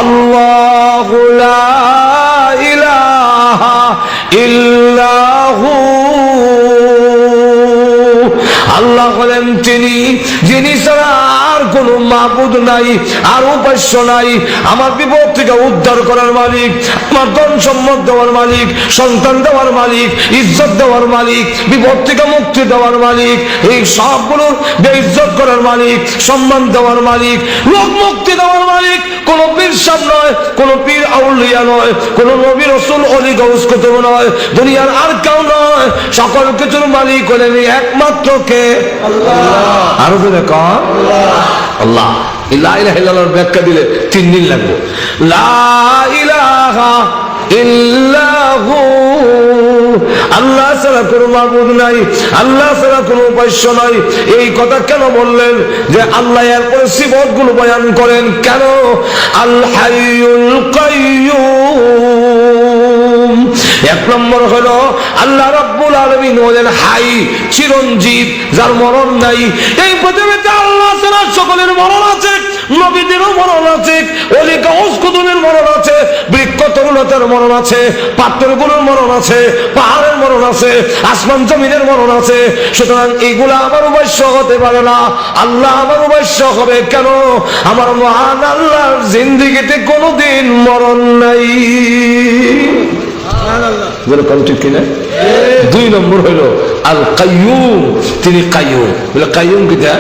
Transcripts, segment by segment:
আল্লাহু লা ইলাহা ইল্লাহু, আল্লাহ হলেন তিনি যিনি ছাড়া আর কোনো মাবুদ নাই, আর উপাস্য নাই। আমার বিপদ থেকে উদ্ধার করার মালিক, আমার ধন সম্পদ দেওয়ার মালিক, সন্তান দেওয়ার মালিক, ইজ্জত দেওয়ার মালিক, বিপদ থেকে মুক্তি দেওয়ার মালিক, এই সবগুলোর বেইজ্জত করার মালিক, সম্মান দেওয়ার মালিক, লোক মুক্তি দেওয়ার মালিক। কোন পীর সাহেব নয়, কোন পীর আউলিয়া নয়, কোন নবী রাসূল ওলি গাউস কুতুব নয়, দুনিয়ার আর কেউ নয়। সকল কিছুর মালিক হলেন একমাত্র কে? আল্লাহ। আরো জোরে কন আল্লাহ। লা ইলাহা ইল্লাল্লাহর ব্যাখ্যা দিলে 3 দিন লাগবে। লা ইলাহা ইল্লাহু, আল্লাহ ছাড়া কোনো মাবুদ নাই, আল্লাহ ছাড়া কোনো উপাস্য নাই। এই কথা কেন বললেন? যে আল্লাহ এরপরে সিফাতগুলো বয়ান করেন কেন? আল হাইয়ুল কাইয়ুম। 1 নম্বর হলো আল্লাহ রাব্বুল আলামিন হলেন হাই, চিরঞ্জীব, যার মরণ নাই। এই পৃথিবীতে আল্লাহ ছাড়া সকলের মরণ আছে, নবীদেরও মরণ আছে, ওলি গাউস কুতুবের মরণ আছে, বৃক্ষ তরুলতার মরণ আছে, পাথরগুলোর মরণ আছে, পাহাড়ের মরণ আছে, আসমান জমিনের মরণ আছে। সুতরাং এইগুলা আমার উপাস্য হতে পারে না। আল্লাহ আমার উপাস্য হবে কেন? আমার মহান আল্লাহর জিন্দেগিতে কোনোদিন মরণ নাই। ঠিক কিনা? 2 নম্বর হইল আল কাইয়ুম, তিনি কাইয়ুম। কাইয়ুম কিটা?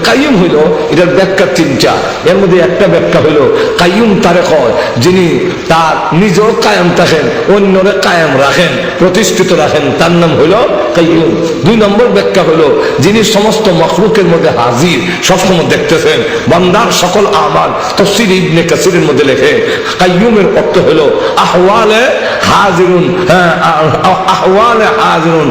কাইয়ুম হইল এটার ব্যাখ্যা 3টা। এর মধ্যে একটা ব্যাখ্যা হইল কাইয়ুম তারে কয় যিনি তার নিজেও কায়েম থাকেন, অন্যরে কায়েম রাখেন, প্রতিষ্ঠিত রাখেন, তার নাম হইল কাইয়ুম। 2 নম্বর ব্যাখ্যা হইল যিনি সমস্ত মখলুকের মধ্যে হাজির, সবসময় দেখতেছেন বান্দার সকল আমাল। তাফসীর ইবনে কাসিরের মধ্যে লেখে কাইয়ুমের অর্থ হইল আহওয়ালে হাজিরুন, আহওয়ালে হাজিরুন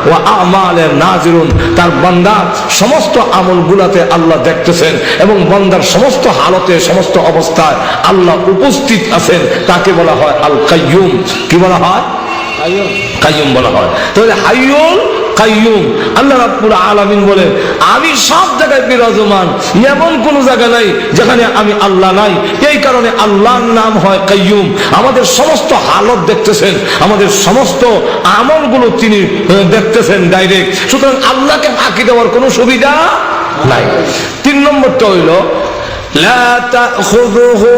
ওয়া আমালে নাজিরুন। তার বান্দার সমস্ত আমলগুলাতে আল্লাহ দেখতেছেন এবং বান্দার সমস্ত হালতে, সমস্ত অবস্থায় আল্লাহ উপস্থিত আছেন। তাকে বলা হয় আল কাইয়ুম। কি বলা হয়? কাইয়ুম বলা হয়। তাহলে হাইয়ুল কাইয়ুম। আল্লাহ রাব্বুল আলামিন বলেন আমি সব জায়গায় বিরাজমান, এমন কোন জায়গা নাই যেখানে আমি আল্লাহ নাই। এই কারণে আল্লাহর নাম হয় কাইয়ুম। আমাদের সমস্ত হালত দেখতেছেন, আমাদের সমস্ত আমলগুলো তিনি দেখতেছেন ডাইরেক্ট। সুতরাং আল্লাহকে ফাঁকি দেওয়ার কোনো সুবিধা নাই। 3 নম্বরটা হইল লা তাখুযুহু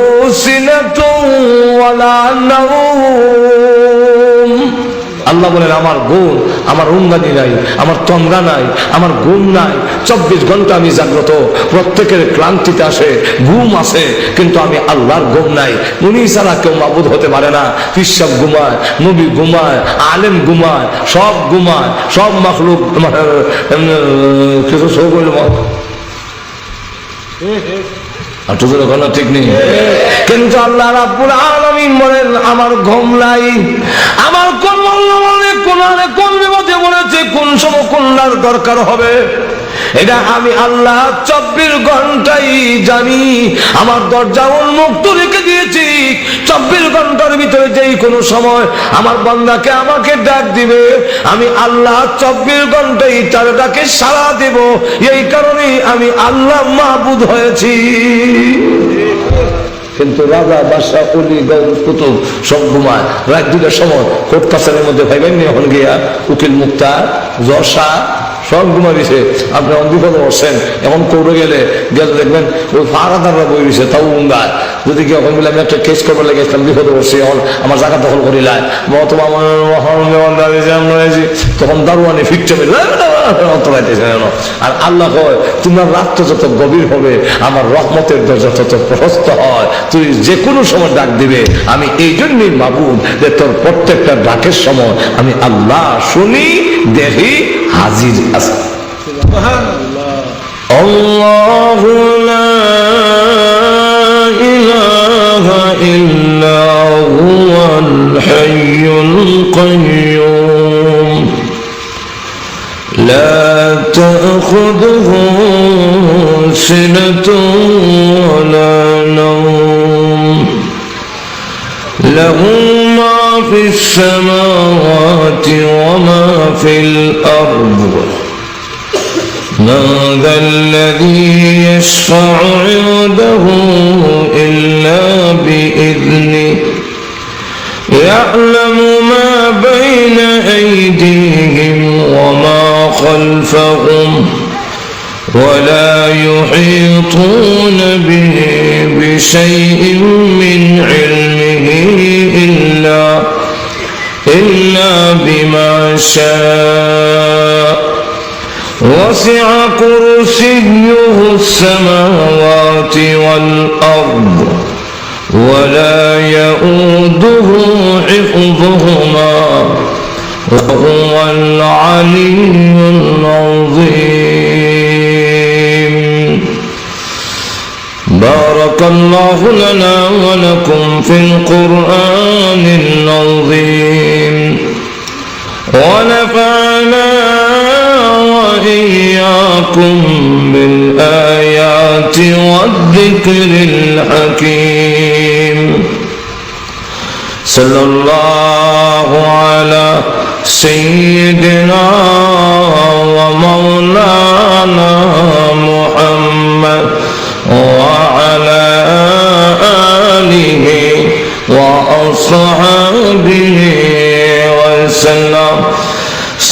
সিনাতুন ওয়ালা নাওম। আল্লাহ বলেন আমার গুণ, আমার উন্নতি নাই, আমার তন্দ্রা নাই, আমার ঘুম নাই। 24 ঘন্টা আমি জাগ্রত। প্রত্যেকের ক্লান্তিতে আসে, ঘুম আসে, কিন্তু আমি আল্লাহর ঘুম নাই। উনি ছাড়া কেউ মাবুদ হতে পারে না। পীর সাহেব ঘুমায়, নবী ঘুমায়, আলেম ঘুমায়, সব ঘুমায়, সব মাখলুক কিছু সব হইল ঠিক নেই। কিন্তু আল্লাহ রাব্বুল আলামিন বলেন আমার ঘুম নাই। আমার কোন কোন বিপদে বলেছে, কোন সময় কোনটার দরকার হবে, এটা আমি আল্লাহ 24 ঘন্টাই জানি। আমার দরজা উন্মুক্ত রেখে দিয়েছি। 24 ঘন্টার ভিতরে যেই কোনো সময় আমার বান্দাকে আমাকে ডাক দিবে, আমি আল্লাহ 24 ঘন্টাই তার ডাকে সাড়া দেব। এই কারণেই আমি আল্লাহ মাবুদ হয়েছি। কিন্তু রাজা, বাদশা, ওলি, গাউস, কুতুব সব ঘুমায়। রাত 2টার সময় কোর্ট কাছারির মধ্যে ভাইবেন এখন গিয়া উকিল মুক্তার, জশা সব ঘুমা দিছে। আপনি বিপদে বসছেন। এখন কোর্টে গেলে দেখবেন ওই ফারাদাররা বই দিছে, তাও উঙ্গায়। যদি কি এখন বলে আমি একটা কেস করবার লেগে গেছিলাম, বিপদে বসছি, এখন আমার জায়গা দখল করিলাম, তখন দারোয়ানি ফিরছে আর আল্লাহ কয় তোমার রাত্র যত গভীর হবে আমার রহমতের দরজা তত প্রশস্ত হয়। তুই যে কোনো সময় ডাক দিবে। আমি এই জন্যই মাবুদ যে তোর প্রত্যেকটা ডাকের সময় আমি আল্লাহ শুনি, দেখি, হাজির আছে। আল্লাহু লা ইলাহা ইল্লা হুয়াল হাইয়ুল কাইয়ুম লা তাখুযুহু সিনাতুন ওয়ালা নাওম লাহু মা ফিস সামাওয়াতি ওয়া মা ফিল আরদ ما ذا الذي يشفع عنده إلا يعلم ما بين أيديهم وما خلفهم ولا يحيطون به بشيء من علمه إلا بما شاء وسع كرسيه السماوات والأرض ولا يؤوده حفظهما وهو العلي العظيم. بارك الله لنا ولكم في القرآن العظيم ونفعنا وإياكم بالآيات والذكر الحكيم. صلى الله على سيدنا ومولانا محمد وعلى آله وأصحابه وسلم.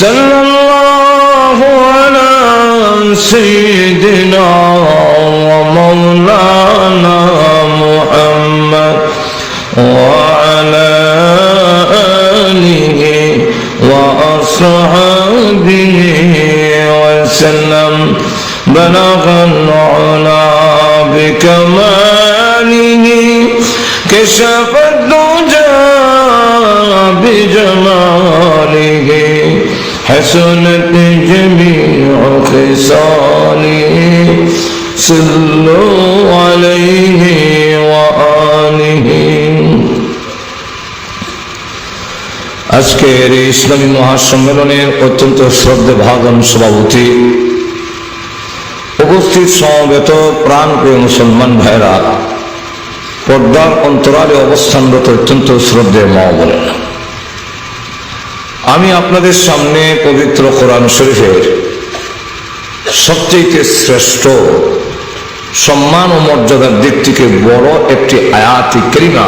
صلى الله على سيدنا ومولانا محمد وعلى آله وأصحابه وسلم. بلغ العلا بكماله كشف الدجى بجماله حسنت جميع خصاله. صلوا عليه وآله. আজকের ইসলামী মহাসম্মেলনের অত্যন্ত শ্রদ্ধেয় ভাজন সভাপতি, উপস্থিত সমবেত প্রাণপ্রিয় মুসলমান ভাইরা, পর্দার অন্তরালে অবস্থানরত অত্যন্ত শ্রদ্ধেয় মা বলেন, আমি আপনাদের সামনে পবিত্র কোরআন শরীফের সবচেয়ে শ্রেষ্ঠ সম্মান ও মর্যাদার দিক থেকে বড় একটি আয়াতি কারিমা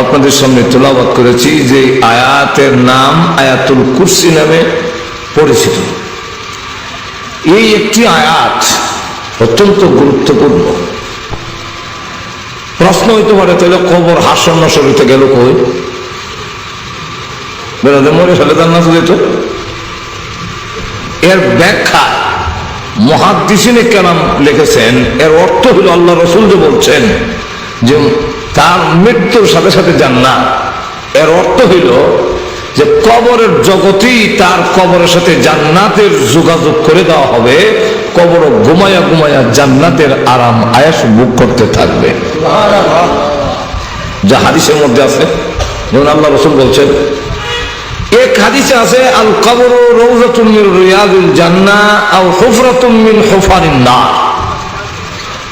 আপনাদের সামনে তেলাওয়াত করেছি, যে আয়াতের নাম আয়াতুল কুরসি নামে পরিচিত। এই একটি আয়াত অত্যন্ত গুরুত্বপূর্ণ। প্রশ্ন হইতে পারে, তাহলে কবর হাসর নসর হইতে গেল কই? বেড়াতে মরে ফেলে তার না যেত। এর ব্যাখ্যা মুহাদ্দিসিনে কেরাম লিখেছেন। এর অর্থ হল, আল্লাহ রসুল যে বলছেন যে তার মৃত্যুর সাথে সাথে জান্নাত, এর অর্থ হইল যে কবরের জগতেই তার কবরের সাথে জান্নাতের যোগাযোগ করে দেওয়া হবে। কবর ঘুমায়া ঘুমায়া জান্নাতের আরাম আয়াস ভোগ করতে থাকবে, যা হাদিসের মধ্যে আছে। যেমন আল্লাহ রসুল বলছেন, এক হাদিসে আছে, আল কবর রওজাতুম মিন রিয়াদিল জান্নাহ আও হুফরাতুম মিন হুফারিন নার।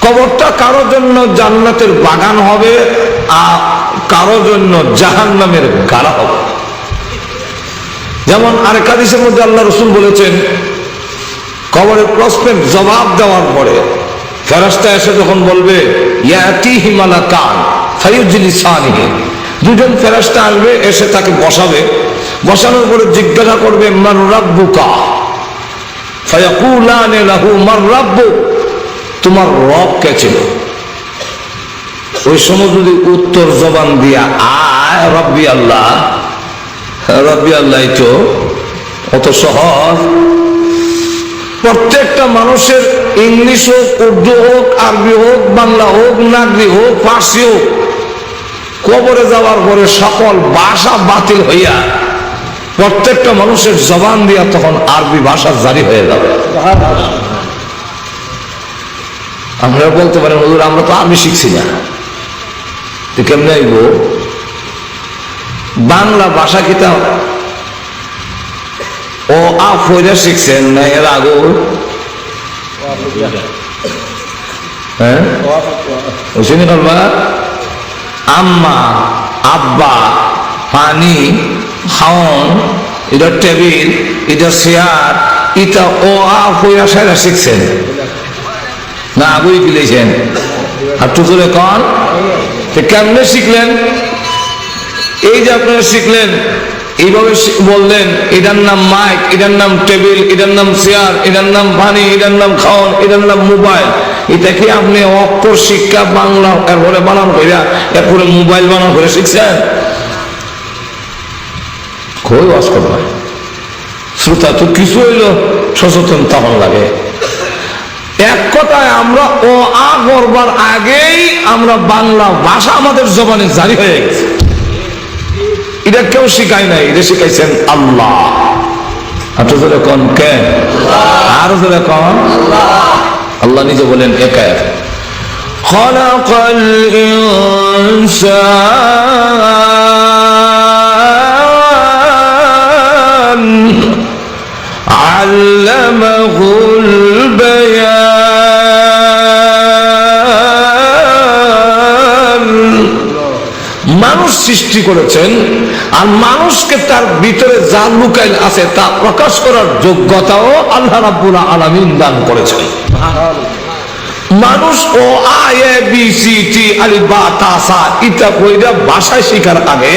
কবরটা কারো জন্য জান্নাতের বাগান হবে, আর কারো জন্য জাহান্নামের গাড়া হবে। যেমন আরেক হাদিসের মধ্যে আল্লাহ রসুল বলেছেন, কবরের প্রশ্নের জবাব দেওয়ার পরে ফেরেশতা এসে যখন বলবে, ইয়াতিহি মালাকান ফায়ুজলিসানিহি, দুজন ফেরেশতা আসবে, এসে তাকে বসাবে। বসানোর পরে জিজ্ঞাসা করবে, মান রাব্বুকা? ফায়াকুলানি লাহু মান রাব্বুক, তোমার রব কে ছিল? ওই সময় যদি উত্তর জবান দিয়া আয় রব্বি আল্লাহ, রব্বি আল্লাহ, তো অত সহজ। প্রত্যেকটা মানুষের ইংলিশ হোক, উর্দু হোক, আরবি হোক, বাংলা হোক, নাগরি হোক, ফার্সি হোক, কবরে যাওয়ার পরে সকল ভাষা বাতিল হইয়া প্রত্যেকটা মানুষের জবান দিয়া তখন আরবি ভাষা জারি হয়ে যাবে। আমরা বলতে পারেন, হুজুর আমরা তো আরবি শিখছি না, তো কেমনে আইব? বাংলা ভাষা কিতাব ও আফরা শিখছেন না এর আগে? হ্যাঁ, ওখানে বলবা আম্মা, আব্বা, পানি, খাওন, এটা টেবিল, এটা চেয়ার, এটা ও আফরা সারা শিখছেন না? আগুই গিলেছেন। আর টুকুরে কন কেমনে শিখলেন? এই যে আপনারা শিখলেন, এইভাবে বললেন, এটার নাম মাইক, এটার নাম টেবিল, এটার নাম চেয়ার, এটার নাম পানি, এটার নাম খাওয়ান, এটার নাম মোবাইল। এটা কি আপনি অক্ষর শিক্ষা বাংলা এরপরে বানান করে এরপরে মোবাইল বানান করে শিখছেন? খুবই অস্কর হয়। শ্রোতা তো কিছু হইলো সচেতন তখন লাগে। এক কথায় আমরা ও আ করবার আগেই আমরা বাংলা ভাষা আমাদের জবানে জারি হয়ে গেছে। এটা কেউ শিখায় নাই, এটা শিখাইছেন আল্লাহ। আরো জোরে কোন কে? আরো জোরে কোন? আল্লাহ নিজে বলেন একা খলাকাল ইনসান আল্লামাহুল বায়ান। মানুষ সৃষ্টি করেছেন আর মানুষকে তার ভিতরে যা লুকাইল আছে তা প্রকাশ করার যোগ্যতাও আল্লাহ রাব্বুল আলামিন দান করেছেন। মানুষ ও আ এ বি সি টি আলিফ বা তা সা এটা কইরা ভাষা শেখার আগে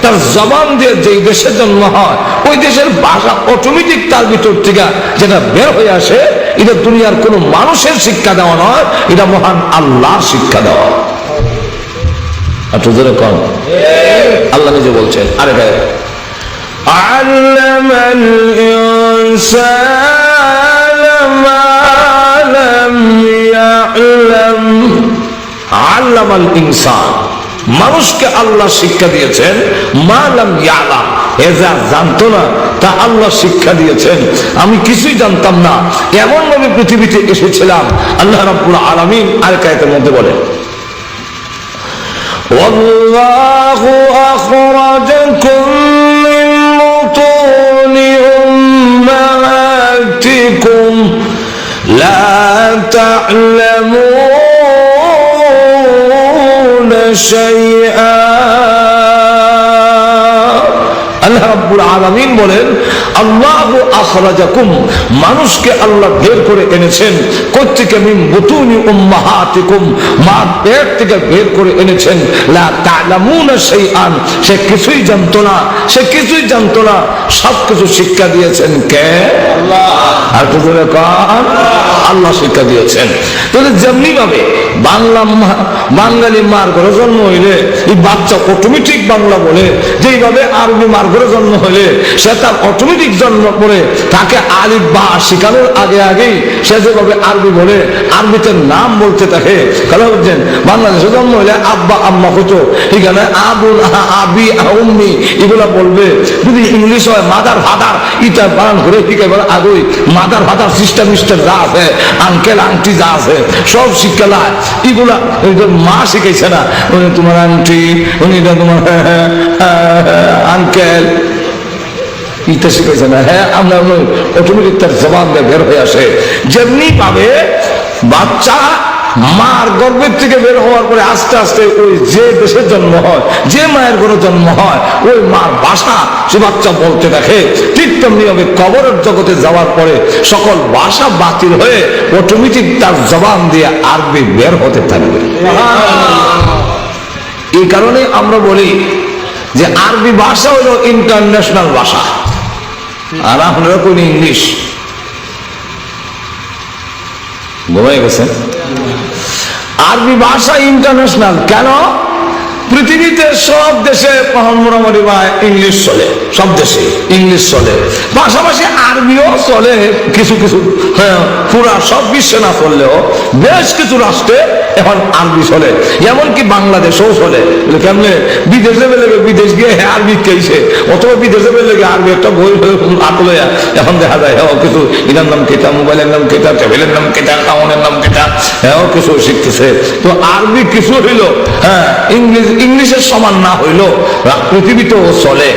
তার জবান দিয়ে যেই দেশে জন্ম হয় ওই দেশের ভাষা অটোমেটিক তার ভিতর থেকে যেটা বের হয়ে আসে, এটা দুনিয়ার কোনো মানুষের শিক্ষা দেওয়া নয়, এটা মহান আল্লাহর শিক্ষা দেওয়া। আল্লাহ নিজে বলছেন আরে ভাই আল্লামাল ইনসানা মা লাম ইয়ালাম। আল্লামাল ইনসান, মানুষকে আল্লাহ শিক্ষা দিয়েছেন মা লাম ইয়ালাম, এ যা জানতো না তা আল্লাহ শিক্ষা দিয়েছেন। আমি কিছুই জানতাম না, এমন ভাবে পৃথিবীতে এসেছিলাম। আল্লাহ রাব্বুল আলামিন আরেক আয়াতের মধ্যে বলেন والله أخرجكم من بطون أمهاتكم لا تعلمون شيئا। আল্লাহ রাব্বুল আলামিন বলেন আল্লাহু আখরাজাকুম, মানুষকে আল্লাহ বের করে এনেছেন কোত্থেকে? মিন বুতুনি উম্মাহাতিকুম, মা পেট থেকে বের করে এনেছেন। লা তা'লামুনা শাইআন, সে কিছুই জানতো না, সে কিছুই জানতো না, সব কিছু শিক্ষা দিয়েছেন কে? আল্লাহ। আর কি বলে কান? আল্লাহ শিক্ষা দিয়েছেন। তাহলে যেমনি ভাবে বাঙালি মার ঘরে জন্ম হইলে এই বাচ্চা অটোমেটিক বাংলা বলে, যেইভাবে আরবি মার ঘরে জন্ম হইলে সে তার অটোমেটিক জন্ম পড়ে তাকে আলিফ বা শিখানোর আগে আগেই সে যেভাবে আরবি বলে, আরবিতে নাম বলতে থাকে। কারণ হচ্ছেন বাংলাদেশে জন্ম হইলে আব্বা আম্মা হতো, এখানে আবুল আবি উম্মি এগুলা বলবে। যদি ইংলিশ হয় মাদার ফাদার, ইটা বানান করে শিখে বলে আগেই মাদার ফাদার সিস্টার মিস্টার যা আছে, আঙ্কেল আন্টি যা আছে সব শিক্ষা লায়। এগুলা মা শিখাইছে না, উনি তোমার আন্টি, উনি তোমার আঙ্কেল, ইটা শিখাইছে না। হ্যাঁ, আমরা অটোমেটিক তার জবান দিয়ে বের হয়ে আসে। যেমনি ভাবে বাচ্চা মার গর্ভের থেকে বের হওয়ার পরে আস্তে আস্তে ওই যে দেশে জন্ম হয়, যে মায়ের ঘরে জন্ম হয়, ওই মার ভাষা সে বাচ্চা বলতে দেখে। ঠিক তেমনি ভাবে কবরের জগতে যাওয়ার পরে সকল ভাষা বাতিল হয়ে অটোমেটিক তার জবান দিয়ে আরবি বের হতে থাকবে। এই কারণে আমরা বলি যে আরবি ভাষা হলো ইন্টারন্যাশনাল ভাষা, আর আপনারা কোন ইংলিশ ঘুমাই গেছেন। আরবি ভাষা ইন্টারন্যাশনাল কেন? পৃথিবীতে সব দেশে মোটামুটি ইংলিশ চলে, সব দেশে ইংলিশ চলে, পাশাপাশি আরবিও চলে কিছু কিছু। হ্যাঁ, পুরা সব বিশ্বে না চললেও বেশ কিছু রাষ্ট্রে এখন আরবি চলে, এমনকি বাংলাদেশেও চলে। কেমনে? বিদেশে বেলে বিদেশ গিয়ে আরবি খেয়েছে, অথবা বিদেশে বেলে আরবি একটা বই আটলে এখন দেখা যায় হ্যাঁ কিছু এটার নাম কেটা, মোবাইলের নাম কেটা, টেবিলের নাম কেটা, টাউনের নাম কেটা, হ্যাঁ কিছু শিখতেছে। তো আরবি কিছু হইল, হ্যাঁ ইংলিশের সমান না হইল পৃথিবীতেও চলে।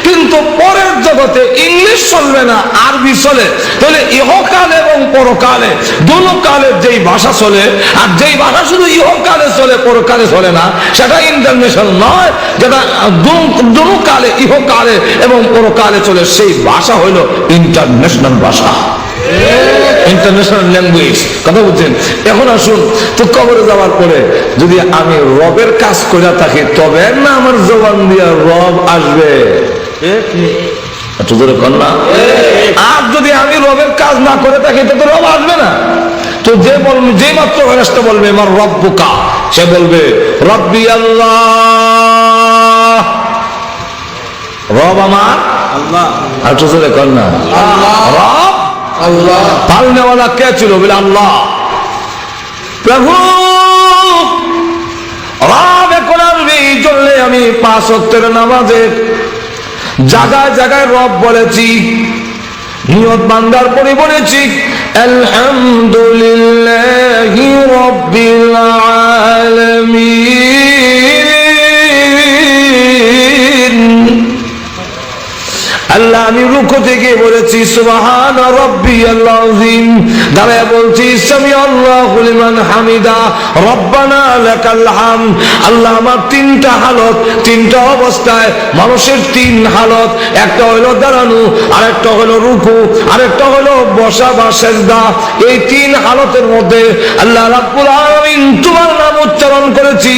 কিন্তু পরের জগতে ইংলিশ চলবে না, আরবি চলে। তাহলে ইহকাল এবং পরকালে দোনো কালে যেই ভাষা চলে, আর যেই ভাষা শুধু ইহকালে চলে পরকালে চলে না, সেটা ইন্টারন্যাশনাল নয়। যেটা দোনো কালে ইহকালে এবং পরকালে চলে সেই ভাষা হইল ইন্টারন্যাশনাল ভাষা। ইন্টারন্যাশনাল ল্যাঙ্গুয়েজ, কথা বুঝছেন? এখন আসুন তো, কবরে যাওয়ার পরে যদি আমি রবের কাজ করে থাকি তবে না আমার জবান দিয়া রব আসবে, একটু জোরে কর না। আর যদি আমি রবের কাজ না করে থাকি তো রব আসবে না। তো যে বলবে, যে মাত্র ফেরেশতা বলবে আমার রব্বুকা, সে বলবে রব্বি আল্লাহ, রব আমার আল্লাহ। আর একটু জোরে কর না। রব আল্লাহ। পালনেওয়ালা কে ছিল? বলে আল্লাহ। প্রভু রব এখন আসবে, এই জন্য আমি 5 ওয়াক্তের নামাজে জায়গায় জায়গায় রব বলেছি, নিয়ত বান্দার পরে বলেছি আলহামদুলিল্লাহি রাব্বিল আলামিন। আল্লাহ আমি রুকু থেকে বলেছি সুবহান রাব্বিয়াল আযীম, দাঁড়ায় বলছি সামি আল্লাহু লিমান হামিদা রব্বানা লাকাল হামদ। আল্লাহ আমার 3টা হালত, 3টা অবস্থায় মানুষের 3 হালত, একটা হলো দাঁড়ানো, আরেকটা হলো রুকু, আরেকটা হলো বসা বা সিজদা। এই 3 হালতের মধ্যে আল্লাহ রাব্বুল আলামিন তোমার নাম উচ্চারণ করেছি,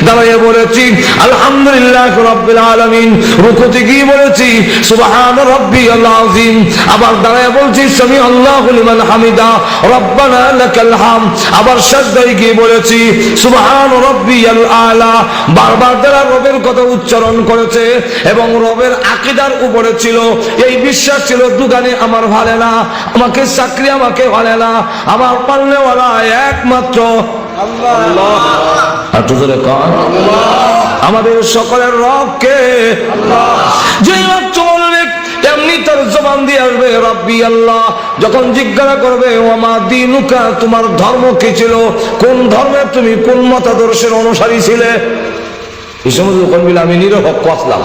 দাঁড়ায় বলেছি আলহামদুলিল্লাহ রাব্বিল আলামিন। রুকু থেকে বলেছি সুবহান রাব্বিয়াল আযীম, আবার দাঁড়ায় বলছি সামি আল্লাহু লিমান হামিদা রব্বানা লাকাল হামদ। আবার সিজদায় গিয়ে বলেছি সুবহান রাব্বিয়াল আলা। বারবার তারা রবের কথা উচ্চারণ করেছে এবং রবের আকীদার উপরে ছিল, এই বিশ্বাস ছিল দোকানে আমার ভালো না, আমাকে চাকরি আমাকে ভালো না, আমার পালনেওয়ালা একমাত্র আল্লাহ। আর তো জোরে কর আমাদের সকলের রব কে? আল্লাহ। যেই মাত্র বলবে এমনি তার জবান দিয়ে আসবে রাব্বি আল্লাহ। যখন জিজ্ঞাসা করবে ওয়ামা দীনুকা, তোমার ধর্ম কি ছিল, কোন ধর্মের তুমি কোন মতাদর্শের অনুসারী ছিলে, এই সময় যখন বলে আমি নিরপেক্ষ আসলাম,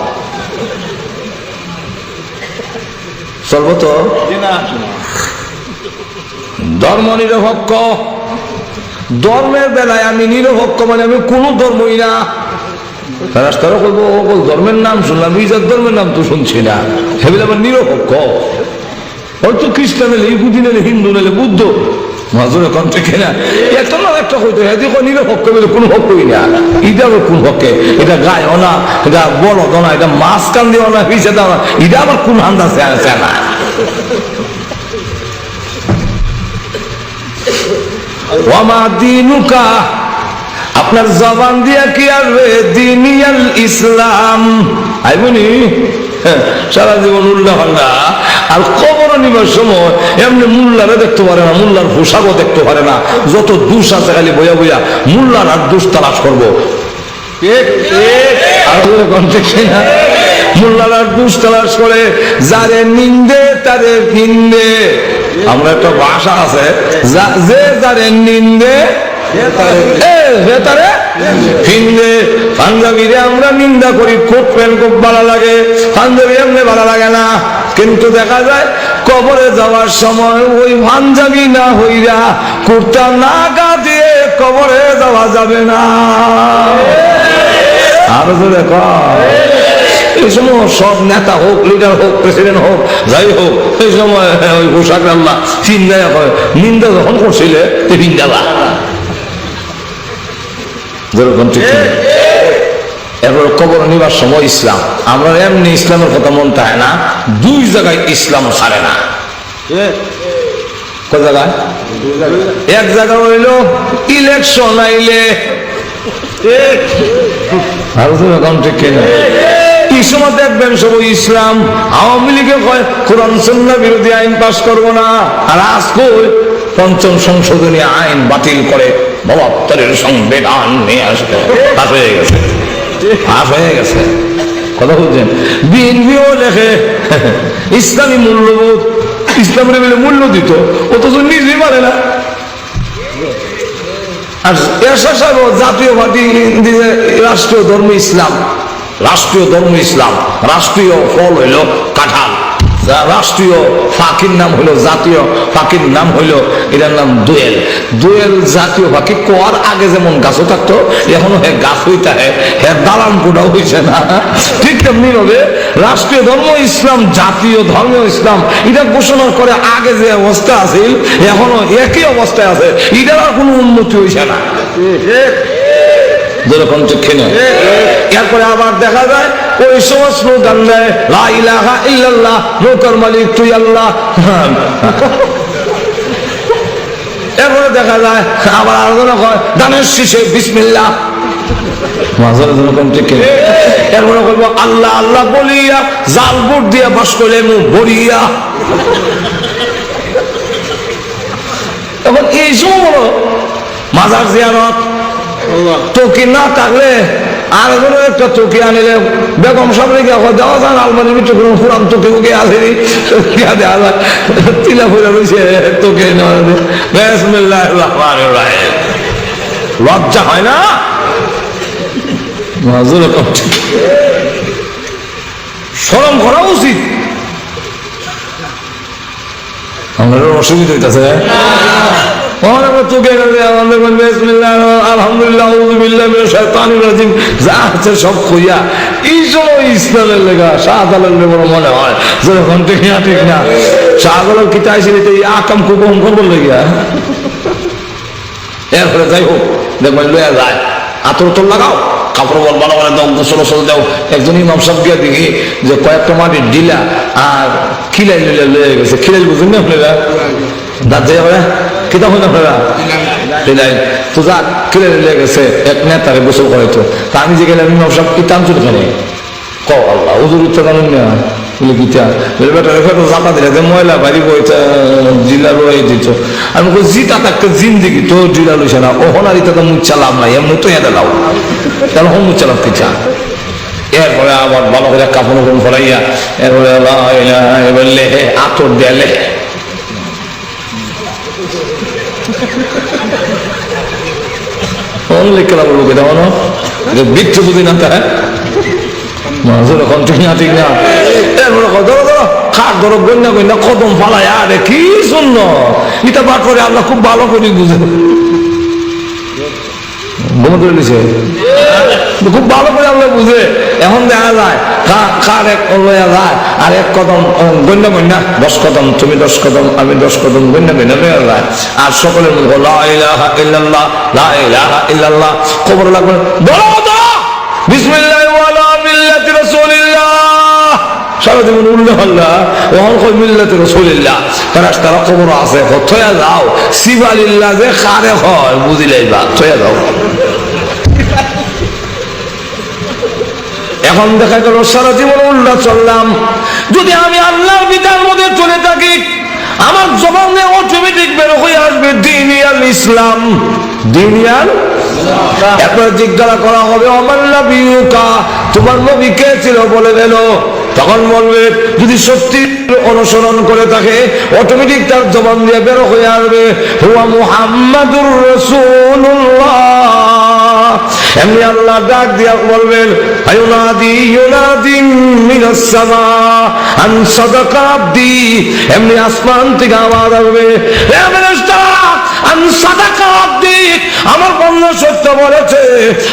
চলবো তো? ধর্ম নিরপেক্ষ, ধর্মের বেলায় আমি নিরপেক্ষ, মানে আমি কোন ধর্মই না। রাস্তারও বলবো সকল ধর্মের নাম শুনলাম, ইজার ধর্মের নাম তো শুনছি না, সেগুলো আমার নিরপেক্ষ। হয়তো খ্রিস্টান এলে, ইহুদি নেলে, হিন্দু নেলে, বুদ্ধ, মাজুর এখন থেকে না একটা না একটা হইতো, এদিকে নিরপেক্ষ বলে কোনো পক্ষই না। এটা আবার কোন পক্ষে? এটা গায়েও না, এটা বলদ না, এটা মাছ কান দিও না, পিছে দাও না, এটা আবার কোন আন্দাজ আছে না। ওয়ামা দীনুকা, আপনার জবান দিয়া কি আসবে দীনিয়াল ইসলাম, আইবনি সারা জীবন উল্লাহ আল্লাহ। আর কবর নিবার সময় এমনি মুল্লারে দেখতে পারে না, মুল্লার পোশাকও দেখতে পারে না, যত দোষ আছে খালি বইয়া বইয়া মুল্লার আর দোষ তালাশ করবো। মুল্লার আর দোষ তালাশ করে, যারে নিন্দে তারে ফিন্দে। আমরা একটা ভাষা আছে, যে যারে নিন্দে পাঞ্জাবিরে আমরা নিন্দা করি, কোট প্যান্ট খুব ভালো লাগে, পাঞ্জাবি এমনি ভালো লাগে না, কিন্তু দেখা যায় কবরে যাওয়ার সময় ওই পাঞ্জাবি না হইরা কুর্তা না গা দিয়ে কবরে যাওয়া যাবে না। আরো তো দেখো এই সময় সব নেতা হোক, লিডার হোক, প্রেসিডেন্ট হোক, যাই হোক, এই সময় ওই পোশাক আল্লাহ চিন্তা হয়, নিন্দা যখন করছিলে নিন্দাবা যেরকম ঠিক। এরপর কবর নিবার সময় ইসলাম, আমরা এমনি ইসলামের কথা মন চায় না, 2 জায়গায় ইসলাম ছাড়ে না। কোন জায়গায়? এক জায়গা হইল ইলেকশন আইলে, এই সময় দেখবেন সব ইসলাম আওয়ামী লীগে কয় কোরআন সুন্নাহ বিরোধী আইন পাস করবো না, আর আজকে 5ম সংশোধনী আইন বাতিল করে 72 সংবিধান নিয়ে আসবে, পাস হয়ে গেছে, পাস হয়ে গেছে। কথা বলছেন? বিএনপিও লেখে ইসলামী মূল্যবোধ, ইসলামের বলে মূল্য দিত, অথচ নিজেই পারে না। আর এরশাদ সাহেব জাতীয় পার্টি রাষ্ট্রীয় ধর্ম ইসলাম, রাষ্ট্রীয় ধর্ম ইসলাম, রাষ্ট্রীয় ফল হইল কাঁঠাল, রাষ্ট্রীয় পাখির নাম হইল, জাতীয় পাখির নাম হইল, এটার নাম দোয়েল। দোয়েল জাতীয় পাখি, কোয়ার আগে যেমন গাছও থাকতো, এখনো হে গাছ হইতে হ্যাঁ দালান কোটাও হয়েছে না, ঠিক তেমনি ভাবে রাষ্ট্রীয় ধর্ম ইসলাম, জাতীয় ধর্ম ইসলাম, এটা ঘোষণা করে আগে যে অবস্থা আছে এখনো একই অবস্থায় আছে, এটার আর কোনো উন্নতি হয়েছে না। যেরকম ঠিক না। এরপরে আবার দেখা যায় ওই সময় স্লোগান দেয় লা ইলাহা ইল্লাল্লাহ, নৌকার মালিক তুই আল্লাহ। এরপরে দেখা যায় আবার আলোচনা হয় দানের শীষে বিসমিল্লাহ। এরপরে বলবো আল্লাহ আল্লাহ বলিয়া জাল বুট দিয়া বাস করলে বলিয়া। এখন এই সময় বলো মাজার জিয়ারত চৌকি না থাকলে আর কোনো একটা চৌকি আনিলে বেগম সামনে দেওয়া যায় আলমারির ভিতরে কোনো পুরান চৌকি উকে আসেনি দেওয়া যায় তিলা ফুলা রয়েছে চৌকি লজ্জা হয় না? শরম করা উচিত। আমাদের অসুবিধা হইতেছে সব কইয়া এই সময় ইসলামের লেখা শাহজালাল মনে হয় যখন ঠিক না শাহজালাল কি চাইছিল আকাম কুকম করবো লেগিয়া। এরপরে যাই হোক দেখবেন লইয়া যায় আতর তোর লাগাও, কাপড় বল ভালো করে দাও, গোসল দাও। একজন ইমাম সাহেব গিয়ে দেখি যে কয়েকটা মাটির ডিলা আর খিলাই লইয়া গেছে। খিলাই বুঝুন না আপনারা দাঁত যাই হবে কিতাব হয় না আপনারা খিলাই তো যা খিলাই লইয়া গেছে এক নেতারে গোসল করাইতো। তা আমি যে গেলাম ইমাম সাহেব কি টানছো এখানে ক আল্লাহ হুজুর উচ্চা জানেন না জাতা দিলে ময়লা বাড়ি বইটা জিলা লই দিত। আমি জিতা থাকতে জিন্দিগি তো জিলা লইছে না ওহনার ইটা তো মুখ চালাম নাই এমনি তো এনে লাও তাহলে হোম মুখ চালাম কিছা। এরপরে আবার ভালো করে কাপড় ফরাইয়া এরপরে বললে আতর দেলে লিখলাম লোকে দেওয়া বিচ্ছু যদি না তাই ঠিক না। এরপরে ধরো ধরো খাট ধরো গন্যা গন্যা কদম ফালাই আরে কি শূন্য এটা বার করে আল্লাহ খুব ভালো করে বুঝে করে নিছে খুব ভালো করে আল্লাহ বুঝে। এখন দেখা যায় কার এক লয়া যায় আর এক কদম গন্যা গন্যা 10 কদম তুমি 10 কদম আমি 10 কদম গন্যা গন্যা লয়া যায় আর সকলের মধ্যে লা ইলাহা ইল্লাল্লাহ লা ইলাহা ইল্লাল্লাহ কবর লাগবে বলো তো বিসমিল্লাহ ওয়ালা মিল্লাতি রাসূলিল্লাহ সারা জীবন উল্লেখ আল্লাহ ওহন কই মিল্লাতি রাসূলিল্লাহ তারা কবর আছে থয়া যাও সিবালিল্লাহ যে খারে হয় বুঝিলাই বা থয়া যাও। এখন দেখা গেল সারা জীবন উল্লাহ চললাম, যদি আমি আল্লাহর বিধান মধ্যে চলে থাকি আমার জবানে অটোমেটিক বের হয়ে আসবে দ্বীনিয়াল ইসলাম। দ্বীনিয়াল একবার জিজ্ঞাসা করা হবে আমার নবীকা তোমার নবী কে ছিল বলে গেল, তখন বলবে যদি সত্যি অনুসরণ করে থাকে অটোমেটিক তার জবান দিয়ে বের হয়ে আসবে হুয়া মুহাম্মাদুর রাসূলুল্লাহ। এমনি আল্লাহ ডাক দিয়া বলবেন আয়ুনাদি ইউনাদিন মিনাস সামা আন সাদাকা আবদি, এমনি আসমান থেকে আওয়াজ আসবে হে ফেরেশতা আন সাদাকা আবদি আমার বান্দা সত্য বলেছে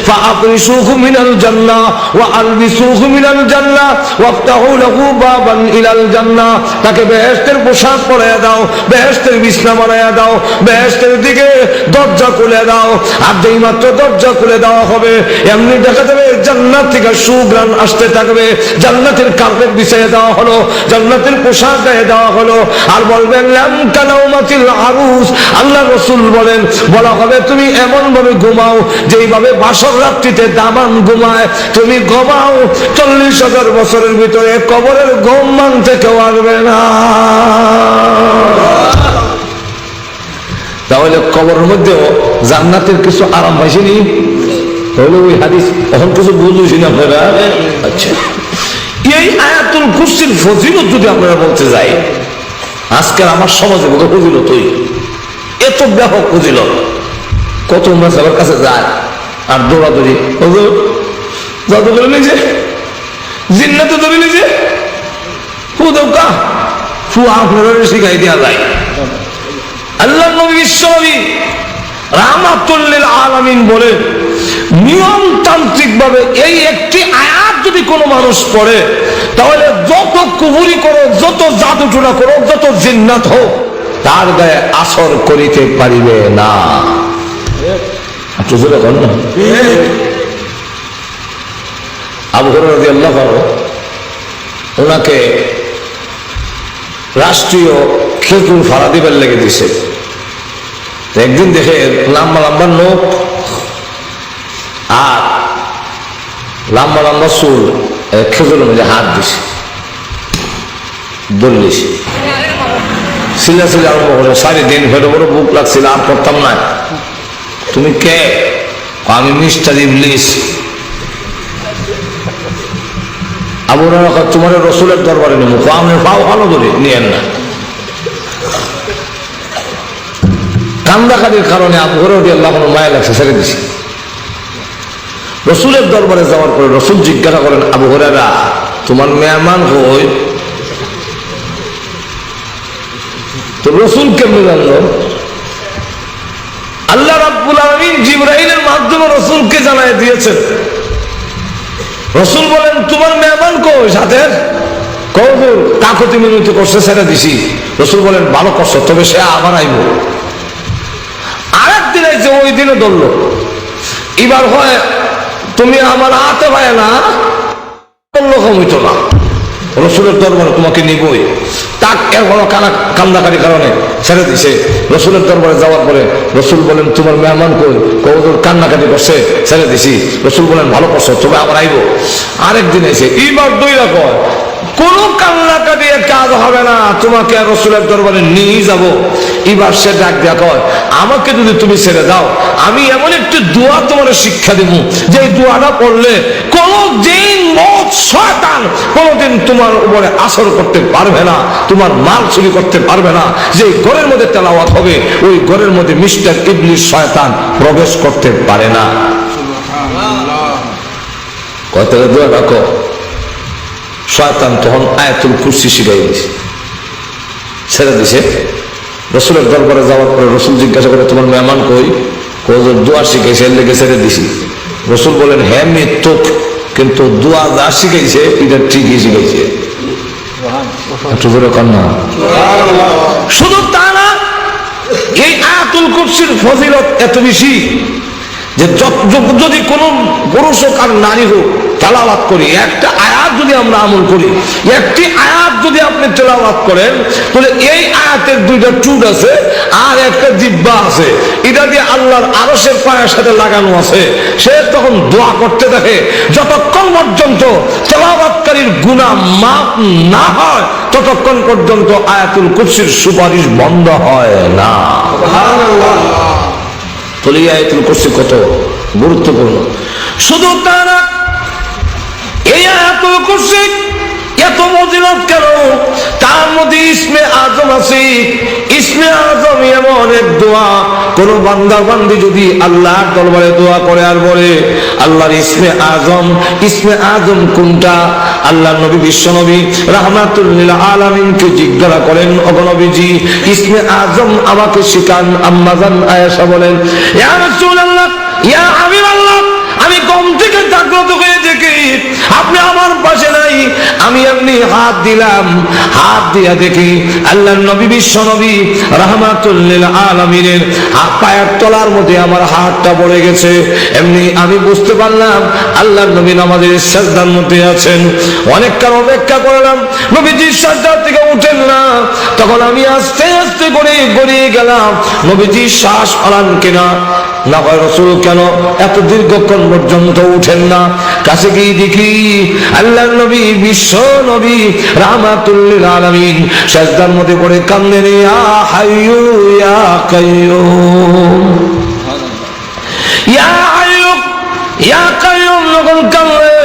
ফাআকরিসুহু মিনাল জান্নাহ ওয়া আলবিসুহু মিনাল জান্নাহ ওয়াফতাহু লাহু বাবান ইলাল জান্নাহ, তাকে বেহেশতের পোশাক পরাইয়া দাও, বেহেশতের বিছনা বানাইয়া দাও, বেহেশতের দিকে দরজা খুলে দাও। আর যেই মাত্র দরজা খুলে দেওয়া হবে এমনি দেখা যাবে জান্নাত থেকে সুঘ্রাণ আসতে থাকবে, জান্নাতের কার্পেট বিছাইয়ে দেওয়া হলো, জান্নাতের পোশাক গায়ে দেওয়া হলো। আর বলবেন লাম কানাউমাতিল আরুস, আল্লাহ রাসূল বলেন বলা হবে তুমি এমন ভাবে ঘুমাও যেইভাবে বাসর রাত্রিতে দামান ঘুমায় তুমি ঘুমাও, 40,000 বছরের ভিতরে কবরের ঘুম ভাঙতে কেউ আসবে না। তাহলে কবরের মধ্যেও জান্নাতের কিছু আরাম পাইছেনি তাহলে ওই হাদিস এখন কিছু বুঝেছেন আপনারা। আচ্ছা এই আয়াতুল কুরসির ফজিলত যদি আপনারা বলতে যাই আজকের আমার সমাজে ফজিলত এত ব্যাপক ফজিলত, কত আমরা সবার কাছে যায় আর দৌড়াদৌড়ি জাদু করে নিয়েছে জিন্নাতে ধরে নিয়েছে হুদকা ফু আপনারা শিখাই দেওয়া যায়। আল্লাহ নবী বিশ্বনবী রাহমাতুল লিল আলামিন বলে নিয়মতান্ত্রিক ভাবে এই একটি আয়াত যদি কোনো মানুষ পড়ে তাহলে যত কুফরি করো, যত জাদুটোনা করো, যত জিন্নাত হোক, তার গায়ে আসর করিতে পারিবে না। আবু হুরায়রা রাদিয়াল্লাহু আনহু ওনাকে রাষ্ট্রীয় খেজুর ফাড়া দিবার লেগে দিছে। একদিন দেখে লম্বা লম্বা নোক আর লম্বা লম্বা চুল খেজুরের মধ্যে হাত দিছে, বললিস সিলা সিলা আরম্ভ করে। সারি দিন ফেটে বড় বুক লাগছিল, আর করতাম না। তুমি কে? আমি মিস্টার ইবলিস। আবু হুরায়রা তোমার রসুলের দরবারে নেব, আমি পাও ভালো করে নিয়েন না। কান্দাকাটির কারণে আবু হুরায়রা রাদিয়াল্লাহু আনহু মায়া লাগছে, ছেড়ে দিছি। রসুলের দরবারে যাওয়ার পরে রসুল জিজ্ঞাসা করেন, আবু হুরায়রা তোমার মেহমান কই? তো রসুল কেমনে জানলো? আল্লাহ রাব্বুল আলামিন জিবরাইলের মাধ্যমে রসুলকে জানায় দিয়েছেন। রসুল বলেন, তোমার মেহমান কই সাথে? কবুল কাকতি মিনতি করছে, ছেড়ে দিছি। রসুল বলেন, ভালো করছো, তবে সে আবার আইব। আরেকদিন আইছে, ওই দিনও ধরলো। এবার হয় তুমি আমার হাতে পায় না, বললো কমিত না, রসুলের দরবারে তোমাকে নিবই। তাক এর কান্দাকারী কারণে ছেড়ে দিছে। রসুলের দরবারে যাওয়ার পরে রসুল বলেন, তোমার মেহমান কই? কবুল কান্নাকাটি করছে, ছেড়ে দিছি। রসুল বলেন, ভালো করছো, তবে আবার আইব। আরেকদিন এসে এবার দুই রকম, কোন কান্নাকাটি কাজ হবে না, তোমাকে রসুলের দরবারে নিয়ে যাব। এবার সে ডাক দেয়া কয়, আমাকে যদি তুমি ছেড়ে দাও, আমি এমন একটি দোয়া তোমার শিক্ষা দেব, যে দোয়াটা পড়লে কোনদিন শয়তান কোনদিন তোমার উপরে আসর করতে পারবে না, তোমার মাল চুরি করতে পারবে না। যে ঘরের মধ্যে তেলাওয়াত হবে, ওই ঘরের মধ্যে মিস্টার ইবলিস শয়তান প্রবেশ করতে পারে না। কত দোয়া রাখো। শয়তান তখন আয়াতুল কুরসি শিখাই দিছে, ছেড়ে দিছে। রসুলের দরবারে যাওয়ার পরে রসুল জিজ্ঞাসা করে, তোমার মেহমান কই? দোয়া শিখাইছে, এর লেগে ছেড়ে দিছি। রসুল বলেন, হ্যাঁ মৃত্যুক, কিন্তু দোয়া যা শিখাইছে এটা ঠিকই শিখাইছে। শুধু তা না, এই আয়াতুল কুরসির ফজিলত এত বেশি যে যদি কোন পুরুষ হোক আর নারী হোক তেলাওয়াত করি, একটা আয়াত যদি আমরা আমল করি, একটি আয়াত যদি আপনি তেলাওয়াত করেন, তাহলে এই আয়াতের দুইটা চুট আছে আর একটা জিহ্বা আছে, এটা দিয়ে আল্লাহর আরশের পায়ের সাথে লাগানো আছে। সে তখন দোয়া করতে থাকে, যতক্ষণ পর্যন্ত তেলাওয়াতকারীর গুনাহ মাফ না হয় ততক্ষণ পর্যন্ত আয়াতুল কুরসির সুপারিশ বন্ধ হয় না। সুবহানাল্লাহ। তাহলে আয়াতুল কুরসি কত গুরুত্বপূর্ণ। শুধু তা না, এই আয়াতুল কুরসি এত ফজিলত কেন? তার মধ্যে ইসমে আজম আছে। ইসমে আজম এমন এক দোয়া, কোন বান্দা বান্দি যদি আল্লাহর দরবারে দোয়া করে আর বলে, আল্লাহর ইসমে আজম, ইসমে আজম কোনটা? আল্লাহর নবী বিশ্ব নবী রাহমাতুল লিল আলামিনকে জিজ্ঞাসা করেন, ওগো নবীজি ইসমে আজম আমাকে শিখান। আম্মাজান আয়েশা বলেন, ইয়া রাসূলুল্লাহ, ইয়া হাবিবাল্লাহ, আমি কম থেকে জাগ্রত হয়ে দেখি আপনি আমার পাশে নাই। আমি এমনি হাত দিলাম, হাত দিয়া দেখি আল্লাহর নবী বিশ্ব নবী রাহমাতুল লিল আলামিনের পায়ের তলার মধ্যে আমার হাতটা পড়ে গেছে। এমনি আমি বুঝতে পারলাম আল্লাহর নবী নামাজের সিজদার মধ্যে আছেন। অনেকক্ষণ অপেক্ষা করলাম, নবীজি সিজদা থেকে উঠেন না। তখন আমি আস্তে আস্তে করে গড়িয়ে গেলাম, নবীজি শ্বাস ফেলান কিনা, না হয় রাসূল কেন এত দীর্ঘক্ষণ পর্যন্ত উঠেন না। কাছে গিয়ে দেখি আল্লাহর নবী বিশ্ব নবী রাহমাতুল লিল আলামিন সিজদার মধ্যে পড়ে কান্দেন, ইয়া হাইয়ু ইয়া কাইয়ুম, ইয়া হাইয়ু ইয়া কাইয়ুম যখন কান্দে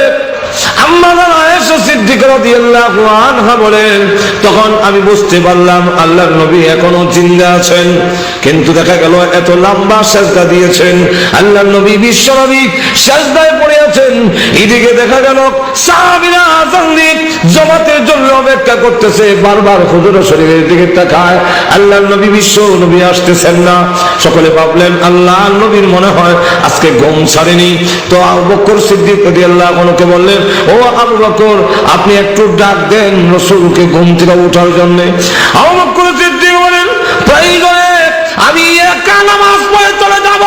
আম্মা আয়েশা সিদ্দিকা রাদিয়াল্লাহু আনহা বলেন, তখন আমি বুঝতে পারলাম আল্লাহর নবী এখনো জিন্দা আছেন। কিন্তু দেখা গেল এত লম্বা সিজদা দিয়েছেন, আল্লাহর নবী বিশ্ব নবী সিজদায় পড়ে আছেন। এদিকে দেখা গেল সাহাবীরা আযান দিয়ে জামাতের জন্য অপেক্ষা করতেছে, বারবার হুজুরের শরীরের দিকে তাকায়, আল্লাহর নবী বিশ্ব নবী আসতেছেন না। সকলে ভাবলেন আল্লাহর নবীর মনে হয় আজকে ঘুম ছাড়েনি। তো আবু বকর সিদ্দিক রাদিয়াল্লাহু আনহুকে বললেন, ও আবু বকর, আপনি একটু ডাক দেন রাসূলকে ঘুম থেকে ওঠার জন্য। আবু বকর সিদ্দিক বলেন, প্রয়োজনে আমি একা নামাজ পড়ে চলে যাব,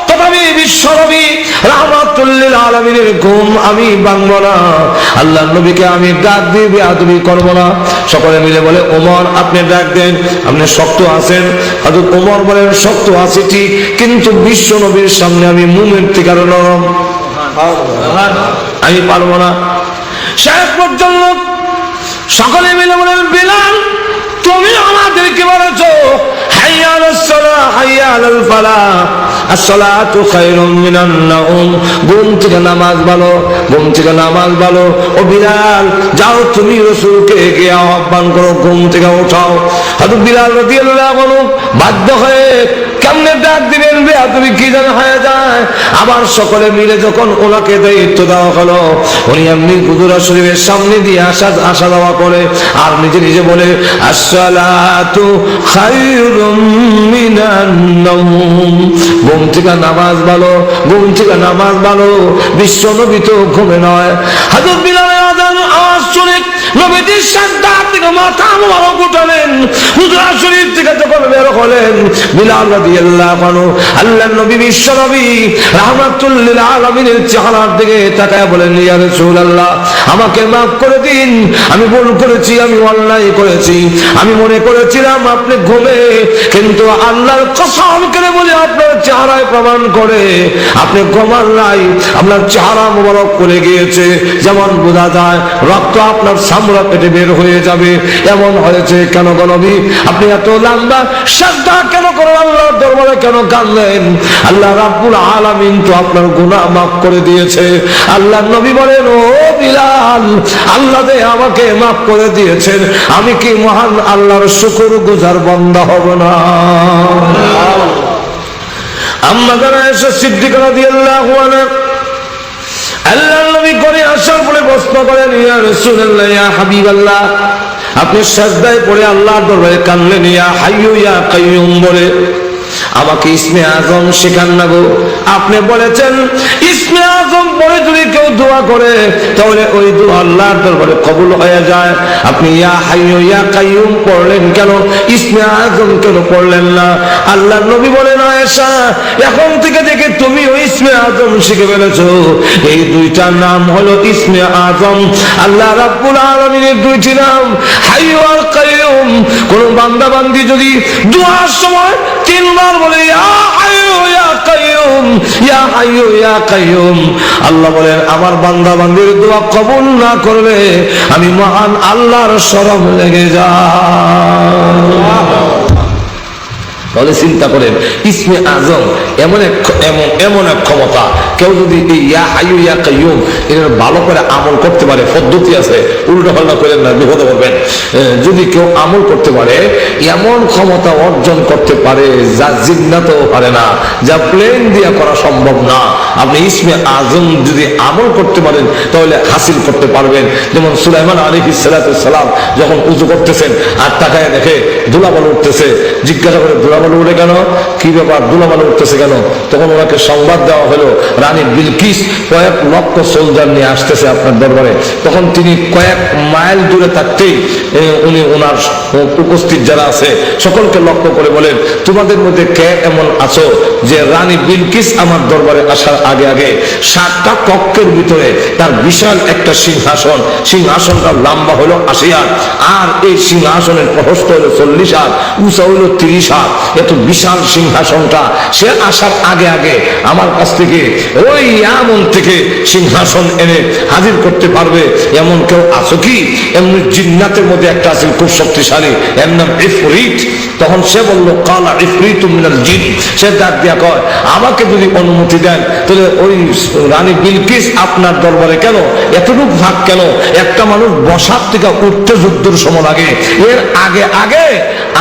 তথাপি বিশ্বনবী রাহমাতুল লিল আলামিনের ঘুম আমি ভাঙবো না। আল্লাহর নবীকে আমি ডাক দিয়ে বেয়াদবি করব না। সকলে মিলে বলে, ওমর আপনি ডাক দেন, আপনি শক্ত আছেন। হযরত ওমর বলেন, শক্ত আছি ঠিক, কিন্তু বিশ্বনবীর সামনে আমি মুমিন থেকে আরো নরম, আমি পারবো না। শেষ পর্যন্ত সকলে মিলে বলেন, বিলাল তুমি আমাদেরকে বলেছো হাইয়া আলাস সালাহ হাইয়া আলাল ফালাহ, আসসালাতু খায়রুম মিনান নাওম, ঘুম থেকে নামাজ ভালো, ঘুম থেকে নামাজ ভালো। ও বিলাল যাও তুমি রাসূলকে গিয়ে আহ্বান করো, ঘুম থেকে উঠাও। হযরত বিলাল রাদিয়াল্লাহু আনহু বাধ্য হয়ে কেমনে ডাক দিবেন, বেয়াদবি কি যেন হয়ে যায়। আবার সকলে মিলে যখন ওনাকে দায়িত্ব দেওয়া হলো, উনি এমনি হুজুর শরীফের সামনে দিয়ে আসা যাওয়া করে আর নিজে নিজে বলে, আসসালাতু খায়রুম মিনান নাওম, ঘুম থেকে নামাজ ভালো, ঘুম থেকে নামাজ ভালো। বিশ্বনবী তো ঘুমে নয়। হযরত বিলালের আযানের আওয়াজ শুনে নবীজির সাদ্দাত থেকে মাথা মোবারক উঠালেন। হুজুর শরীফ থেকে যখন বের হলেন, বিলাল রাদিয়াল্লাহু আনহু আল্লাহর নবী বিশ্বনবী রাহমাতুল লিল আলামিনের চেহারার দিকে তাকায় বলেন, ইয়া রাসূলুল্লাহ আমাকে মাফ করে দিন, আমি ভুল করেছি, আমি অন্যায় করেছি। আমি মনে করেছিলাম আপনি ঘুমে, কিন্তু আল্লাহর কসম করে বলে আপনার চেহারায় প্রমাণ করে আপনি ঘুমান নাই। আপনার চেহারা মোবারক করে গিয়েছে, যেমন বোঝা যায় রক্ত আপনার সামরা পেটে বের হয়ে যাবে, এমন হয়েছে। কেন গো নবী আপনি এত লম্বা সাজদা কেন করেন, আল্লাহর দরবারে কেন কাঁদলেন? আল্লাহ রাব্বুল আলামিন তো আপনার গুনাহ মাফ করে দিয়েছে। আল্লাহর নবী বলেন, ও বিলাল আল্লাহ যে আমাকে মাফ করে দিয়েছেন, আমি কি মহান আল্লাহর শুকরগুজার বান্দা হব না? আম্মা জানা আয়েশা সিদ্দিকা রাদিয়াল্লাহু আনহা আল্লাহর নবী করে আসার পরে প্রশ্ন করেন, ইয়া রাসূলুল্লাহ ইয়া হাবিবাল্লাহ আপনি সাজদায় পড়ে আল্লাহর দরবারে কাঁদলেন ইয়া হাইয়ু ইয়া কাইয়ুম বলে, আমাকে ইসমে আজম শেখান না গো। আপনি বলেছেন ইসমে আজম পড়ে যদি কেউ দোয়া করে তাহলে ওই দোয়া আল্লাহর দরবারে কবুল হয়ে যায়। আপনি ইয়া হাইয়ু ইয়া কাইয়ুম পড়লেন কেন, ইসমে আজম কেন পড়লেন না? আল্লাহর নবী বলেন, আয়েশা এখন থেকে দেখে তুমি ওই ইসমে আজম শিখে ফেলেছো। এই দুইটা নাম হলো ইসমে আজম। আল্লাহ রাব্বুল আলামিনের দুইটি নাম হাইয়ু আর কাইয়ুম। কোন বান্দা বান্দি যদি দোয়ার সময় তিনবার বলে ইয়া হাইয়ু ইয়া কাইয়ুম ইয়া হাইয়ু ইয়া কাইয়ুম, আল্লাহ বলেন আমার বান্দা বান্দির দোয়া কবুল না করলে আমি মহান আল্লাহর শরম লেগে যায়। তাহলে চিন্তা করেন ইসমে আজম এমন এক ক্ষমতা, কেউ যদি এই ইয়া হাইয়ু ইয়া কাইয়ুম এর ভালো করে আমল করতে পারে, পদ্ধতি আছে, উল্টো পাল্টা করেন না বিপদে পড়বেন। যদি কেউ আমল করতে পারে, এমন ক্ষমতা অর্জন করতে পারে যা জিন্নাতেও পারে না, যা প্লেন দিয়ে করা সম্ভব না। আপনি ইসমে আজম যদি আমল করতে পারেন তাহলে হাসিল করতে পারবেন। যেমন সুলাইমান আলাইহিস সালাম যখন উযু করতেছেন আর তাকায় দেখে ধুলাবালু উঠতেছে, জিজ্ঞাসা করে ধুলাবালু উঠে কেন, কি ব্যাপার ধুলাবালু উঠতেছে কেন? তখন ওনাকে সংবাদ দেওয়া হলো রানী বিলকিস কয়েক লক্ষ সোলজার নিয়ে আসতেছে আপনার দরবারে। তখন তিনি কয়েক মাইল দূরে থাকতেই উনি ওনার উপস্থিত যারা আছে সকলকে লক্ষ্য করে বলেন, তোমাদের মধ্যে কে এমন আছো যে রানী বিলকিস আমার দরবারে আসার আগে আগে 7টা কক্ষের ভিতরে তার বিশাল একটা সিংহাসন, সিংহাসনটা লম্বা হলো 80 হাত, আর এই সিংহাসনের প্রশস্ত হলো 40 হাত, উঁচা হলো 30 হাত। এত বিশাল সিংহাসনটা সে আসার আগে আগে আমার কাছ থেকে ওই এমন থেকে সিংহাসন এনে হাজির করতে পারবে এমন কেউ আছো কি? এমনি জিন্নাতের মধ্যে একটা আছে খুব শক্তিশালী, এর নাম ইফরিত। তখন সে বলল কালা ইফরিতু মিনাল জিন। সে ডাক দিয়া কয়, আমাকে যদি অনুমতি দেন তাহলে ওই রানী বিলকিস আপনার দরবারে কেন, এতটুকু ভাগ কেন? একটা মানুষ বসার থেকে উঠতে যুদ্ধের সময় লাগে, এর আগে আগে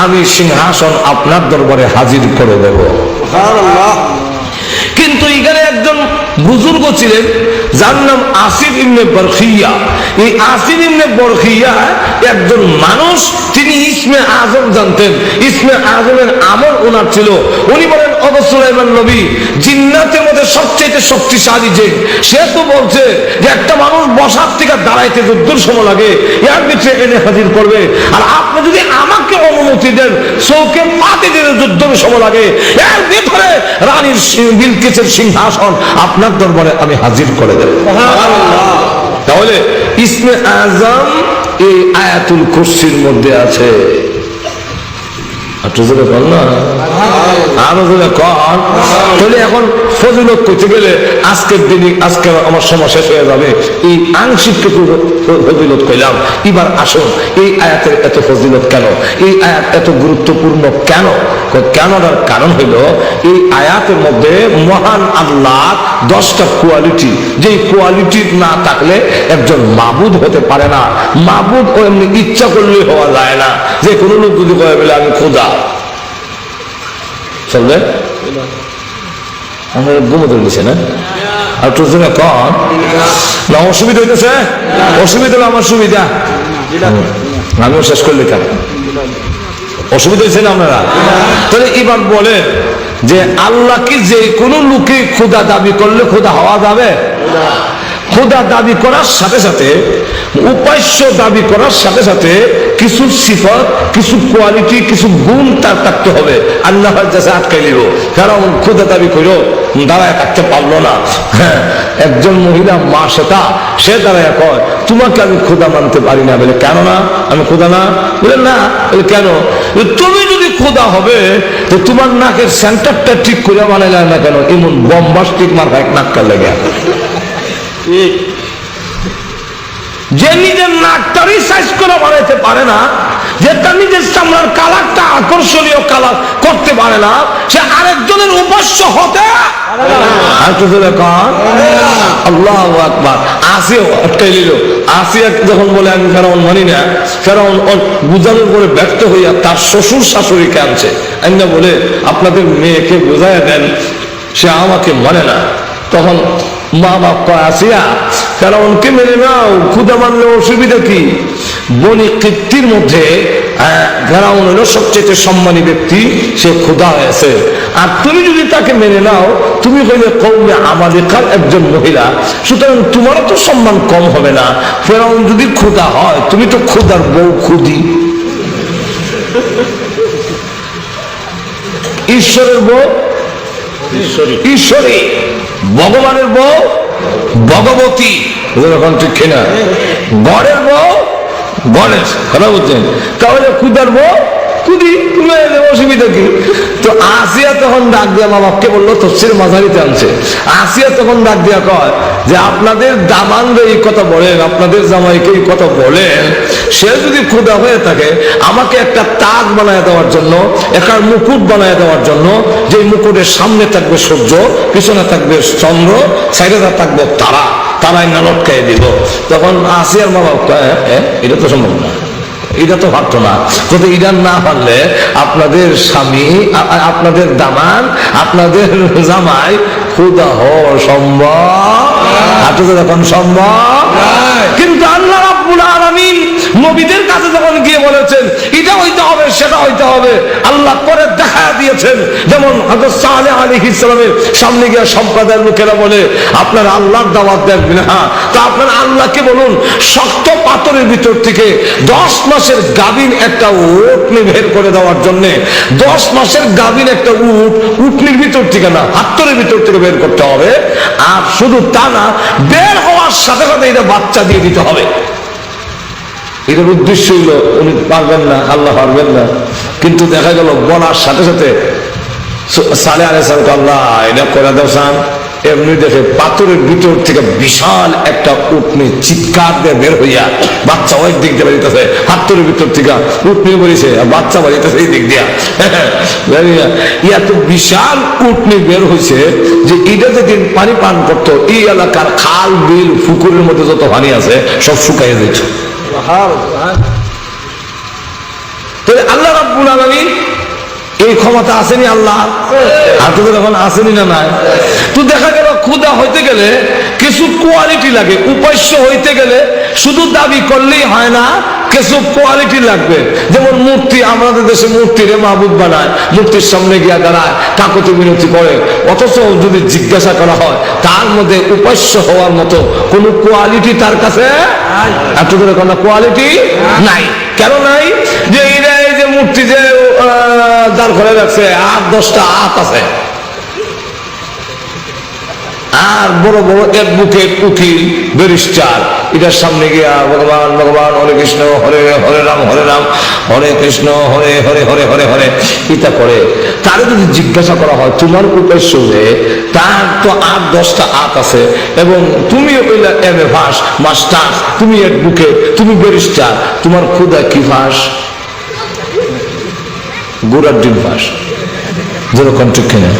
আমি সিংহাসন আপনার দরবারে হাজির করে দেব। কিন্তু এখানে একজন বুজুর্গ ছিলেন যার নাম আসিফ ইবনে বরখিয়া। এই আসিফ ইবনে বরখিয়া একজন মানুষ, তিনি ইসমে আজম জানতেন, ইসমে আজমের আমল ওনার ছিল। উনি বলেন, ও সুলাইমান নবী জিন্নাতের মধ্যে সবচেয়ে শক্তিশালী যে, সে তো বলছে যে একটা মানুষ বসার থেকে দাঁড়াইতে যদ্দূর সময় লাগে এর ভিতরে এনে হাজির করবে। আর আপনি যদি আমাকে অনুমতি দেন চৌকে পাতে দিতে যদ্দূর সময় লাগে এর ভিতরে রানীর বিলকিসের সিংহাসন আপনার দরবারে আমি হাজির করে দেব। তাহলে ইসমে আজম এই আয়াতুল কুরসির মধ্যে আছে। তাহলে এখন ফজিলত করতে গেলে আজকের দিনই আজকে আমার সময় শেষ হয়ে যাবে, এই আংশিক ফজিলত কইলাম। এবার আসুন এই আয়াতের এত ফজিলত কেন, এই আয়াত এত গুরুত্বপূর্ণ কেন? কেনটার কারণ হইল এই আয়াতের মধ্যে মহান আল্লাহ 10টা কোয়ালিটি, যেই কোয়ালিটি না থাকলে একজন মাবুদ হতে পারে না। মাবুদ ও এমনি ইচ্ছা করলে হওয়া যায় না। যে কোনো লোক যদি কয়ে বলে আমি খোদা, চলবে? আমরা ঘুমোতে দিচ্ছে না আর তোর জন্য কন না অসুবিধা হইতেছে? অসুবিধা হলে আমার সুবিধা, আমিও শেষ করলে কেন অসুবিধা হয়েছে না আপনারা? তাহলে এবার বলে যে আল্লাহ কি যে কোনো লোকে খোদা দাবি করলে খোদা হওয়া যাবে? খোদা দাবি করার সাথে সাথে, উপাস্য দাবি করার সাথে সাথে কিছু সিফত, কিছু কোয়ালিটি, কিছু গুণ তার থাকতে হবে। আল্লাহর কাছে আটকাই নিব। কারণ খোদা দাবি করো দাঁড়ায় থাকতে পারলো না। হ্যাঁ, একজন মহিলা মা সেটা সে দাঁড়ায় কয় তোমাকে আমি খোদা মানতে পারি না। বলে কেন না? আমি খোদা না? বলে না। বলে কেন? তুমি যদি খোদা হবে তো তোমার নাকের সেন্টারটা ঠিক করে বানাইলে না কেন? এমন বম্বাস্টিক মার এক নাকটা লেগে। যে নিজের নাকটারই সাইজ করে বানাইতে পারে না, যে তার নিজের চামড়ার কালারটা আকর্ষণীয় কালার করতে পারে না, সে আরেকজনের উপাস্য হতে আল্লাহু আকবার। আসিয়া আটকাই নিল। আসিয়া যখন বলে আমি ফেরাউন মানি না, ফেরাউন বুঝানোর পরে ব্যর্থ হইয়া তার শ্বশুর শাশুড়িকে আনছে। আইনা বলে আপনাদের মেয়েকে বোঝাইয়া দেন সে আমাকে মানে না। তখন মা বাপ কয় আসিয়া ফেরাউনকে মেনে নাও, খুদা মানলে অসুবিধা কি? বনি কিপ্তির মধ্যে ফেরাউন হলো সবচেয়ে সম্মানী ব্যক্তি, সে খোদা হয়েছে। আর তুমি যদি তাকে মেনে নাও তুমি হইলে কওমে আমালিকার একজন মহিলা, সুতরাং তোমারও তো সম্মান কম হবে না। ফেরাউন যদি খোদা হয় তুমি তো খোদার বউ খুদি, ঈশ্বরের বউ ঈশ্বরী, ভগবানের বউ ভগবতী, এখন ঠিক কিনা? গড়ের বউ গণেশ, কথা বলছেন? তাহলে খুদার বউ খুদি, তুমি অসুবিধা কি? তো আসিয়া তখন ডাক দিয়া মা বাপকে বললো তফসির মাঝারিতে আনছে। আসিয়া তখন ডাক দিয়া কয় যে আপনাদের দামানরে এই কথা বলেন, আপনাদের জামাইকে এই কথা বলেন, সে যদি খোদা হয়ে থাকে আমাকে একটা তাজ বানায় দেওয়ার জন্য, একটা মুকুট বানায় দেওয়ার জন্য, যে মুকুটের সামনে থাকবে সূর্য, পিছনে থাকবে চন্দ্র, সাইডে থাকবে তারা, তারাই না লটকাই দিব। তখন আসিয়ার মা বাপ এটা তো সম্ভব না, এটা তো পারতো না। যদি এটা না পারলে আপনাদের স্বামী, আপনাদের দামান, আপনাদের জামাই খোদা হওয়া সম্ভব? এখন সম্ভব। কিন্তু আল্লাহ রাব্বুল আলামিন নবীদের কাছে যখন গিয়ে বলেছেন এটা হইতে হবে সেটা হইতে হবে, আল্লাহ করে দেখা দিয়েছেন। যেমন হযরত সালেহ আলাইহিস সালামের সামনে গিয়ে সম্প্রদায়ের লোকেরা বলে আপনারা আল্লাহর দাওয়াত দেন না, তো আপনারা আল্লাহকে বলুন শক্ত পাথরের ভিতর থেকে 10 মাসের গাভীন একটা উটনি বের করে দেওয়ার জন্য, 10 মাসের গাভীন একটা উটনির ভিতর থেকে না, হাতরের ভিতর থেকে বের করতে হবে। আর শুধু তা না, বের হওয়ার সাথে সাথে এটা বাচ্চা দিয়ে দিতে হবে। এটার উদ্দেশ্য হইল উনি পারবেন না, আল্লাহ পারবেন না। কিন্তু দেখা গেল বলার সাথে সাথে সালেহ আলাইহিস সালাম আল্লাহ এটা করে দাও সান, এমনি দেখে পাথরের ভিতর থেকে বিশাল একটা উটনি চিৎকার দিয়ে বের হইয়া বাচ্চা ওই দিক দিয়ে বাড়িতেছে, হাতরের ভিতর থেকে উটনি বেরিয়েছে আর বাচ্চা বাড়িতেছে এই দিক দিয়া। এত বিশাল উটনি বের হয়েছে যে এটা যদি পানি পান করতো এই এলাকার খাল বিল পুকুরের মধ্যে যত পানি আছে সব শুকাইয়া দিচ্ছে। আল্লাহ রাব্বুল আলামিন এই ক্ষমতা আসেনি আল্লাহ, আর তোদের এখন আসেনি না নাই? তো দেখা গেল খোদা হইতে গেলে কিছু কোয়ালিটি লাগে, উপাস্য হইতে গেলে শুধু দাবি করলেই হয় না, কিছু কোয়ালিটি লাগবে। যেমন মূর্তি, আমাদের দেশে মূর্তিরে মাহবুব বানায়, মূর্তির সামনে গিয়া দাঁড়ায়, কাকুতি মিনতি করে, অথচ যদি জিজ্ঞাসা করা হয় তার মধ্যে উপাস্য হওয়ার মতো কোন কোয়ালিটি তার কাছে এত ধরে কোনো কোয়ালিটি নাই। কেন নাই? যে এই যে মূর্তি যে দাঁড় করে রাখছে, 8-10টা হাত আছে, আর বড় বড় অ্যাডভোকেট, উকিল, ব্যারিস্টার, এটার সামনে গিয়া ভগবান ভগবান হরে কৃষ্ণ হরে হরে রাম হরে রাম হরে কৃষ্ণ হরে হরে হরে হরে হরে এটা করে। তারে যদি জিজ্ঞাসা করা হয় তোমার উপাস্য যে, তার তো 8-10টা হাত আছে, এবং তুমি এমএ ভাস মাস্টার, তুমি অ্যাডভোকেট, তুমি ব্যারিস্টার, তোমার খুদা কি ভাস? গোড়ার ডিম ভাস। যেরকম ঠিক কিনা?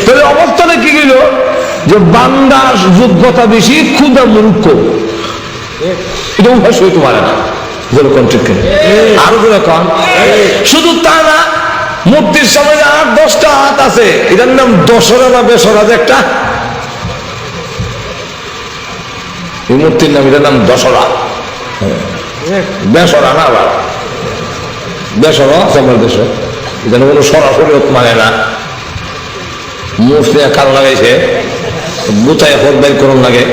তাহলে অবস্থাটা কি গেল? যে বান্দার যোগ্যতা বেশি, ক্ষুদা মূর্খ, এটা অভ্যাস হইতে পারে না। যেরকম ঠিক কিনা? আরো যেরকম, শুধু তা না, মূর্তির সামনে 8-10টা হাত আছে, এটার নাম দশরা না বেসরা, যে একটা এই মূর্তির নাম, এটার নাম দশরা, বেসরা না। আবার বেসরা আমার দেশে এটা কোনো সরাসরি মানে না, মুখ দিয়ে কান লাগাইছে, গুতায় হত বের করুন লাগে,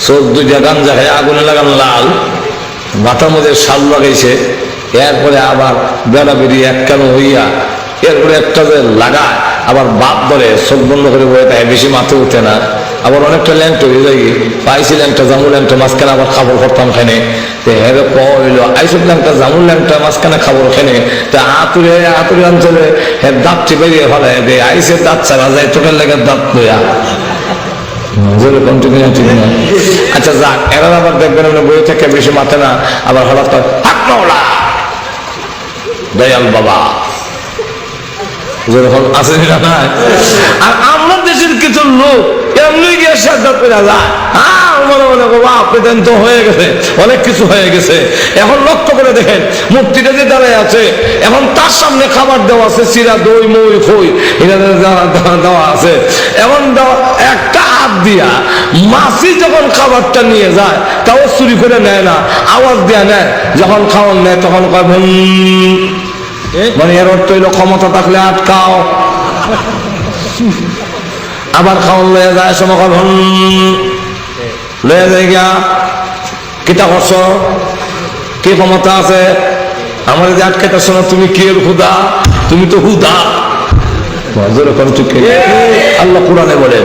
চোখ দুইটা গাঞ্জা খায় আগুনে লাগান লাল, মাথার মধ্যে শাল লাগাইছে, এরপরে আবার বেড়া বেরিয়ে এক কান হইয়া, এরপরে একটা যে লাগায় আবার বাপ ধরে চোখ বন্ধ করে বয়ে থাকে, বেশি মাথা উঠে না, আবার অনেকটা ল্যাংট হয়ে যাই, পাইছি ল্যাংটা জামু ল্যাংটা, মাঝখানে আবার খাবার করতাম খানে, হেরে কইল আইসব ল্যাংটা জামুর ল্যাংটা, মাঝখানে খাবার খেনে, তা হাতুরে হাতুরে অঞ্চলে হের দাঁতটি বেরিয়ে ফেলে দে, আইসে দাঁত ছাড়া যায়, চোখের লেগে দাঁত লইয়া। আচ্ছা যাক, এরা আবার দেখবেন বই থেকে বেশি মাথে না, আবার হঠাৎ দয়াল বাবা যেরকম আছে না। আর আমরা দেশের কিছু লোক এমনি গিয়ে সাজা পেরা যায়, হ্যাঁ মনে মনে বাবা আপনি দেন তো হয়ে গেছে, অনেক কিছু হয়ে গেছে। এখন লক্ষ্য করে দেখেন, মূর্তিটা যে দাঁড়ায় আছে, এখন তার সামনে খাবার দেওয়া আছে, চিরা দই মই খই এটা দেওয়া আছে, এখন একটা হাত দিয়া মাছি যখন খাবারটা নিয়ে যায়, তাও চুরি করে নেয় না, আওয়াজ দেয়া নেয়, যখন খাওয়ান নেয় তখন কয় মানে এর অর্থ হইল ক্ষমতা থাকলে আটকাও। আবার খাওয়ান লয়ে যায়, সময় লয়ে যায় গিয়া কিতা করছ, কি ক্ষমতা আছে আমার যে আটকাইতে শোনো, তুমি কি এর হুদা, তুমি তো হুদা। আল্লাহ কোরআনে বলে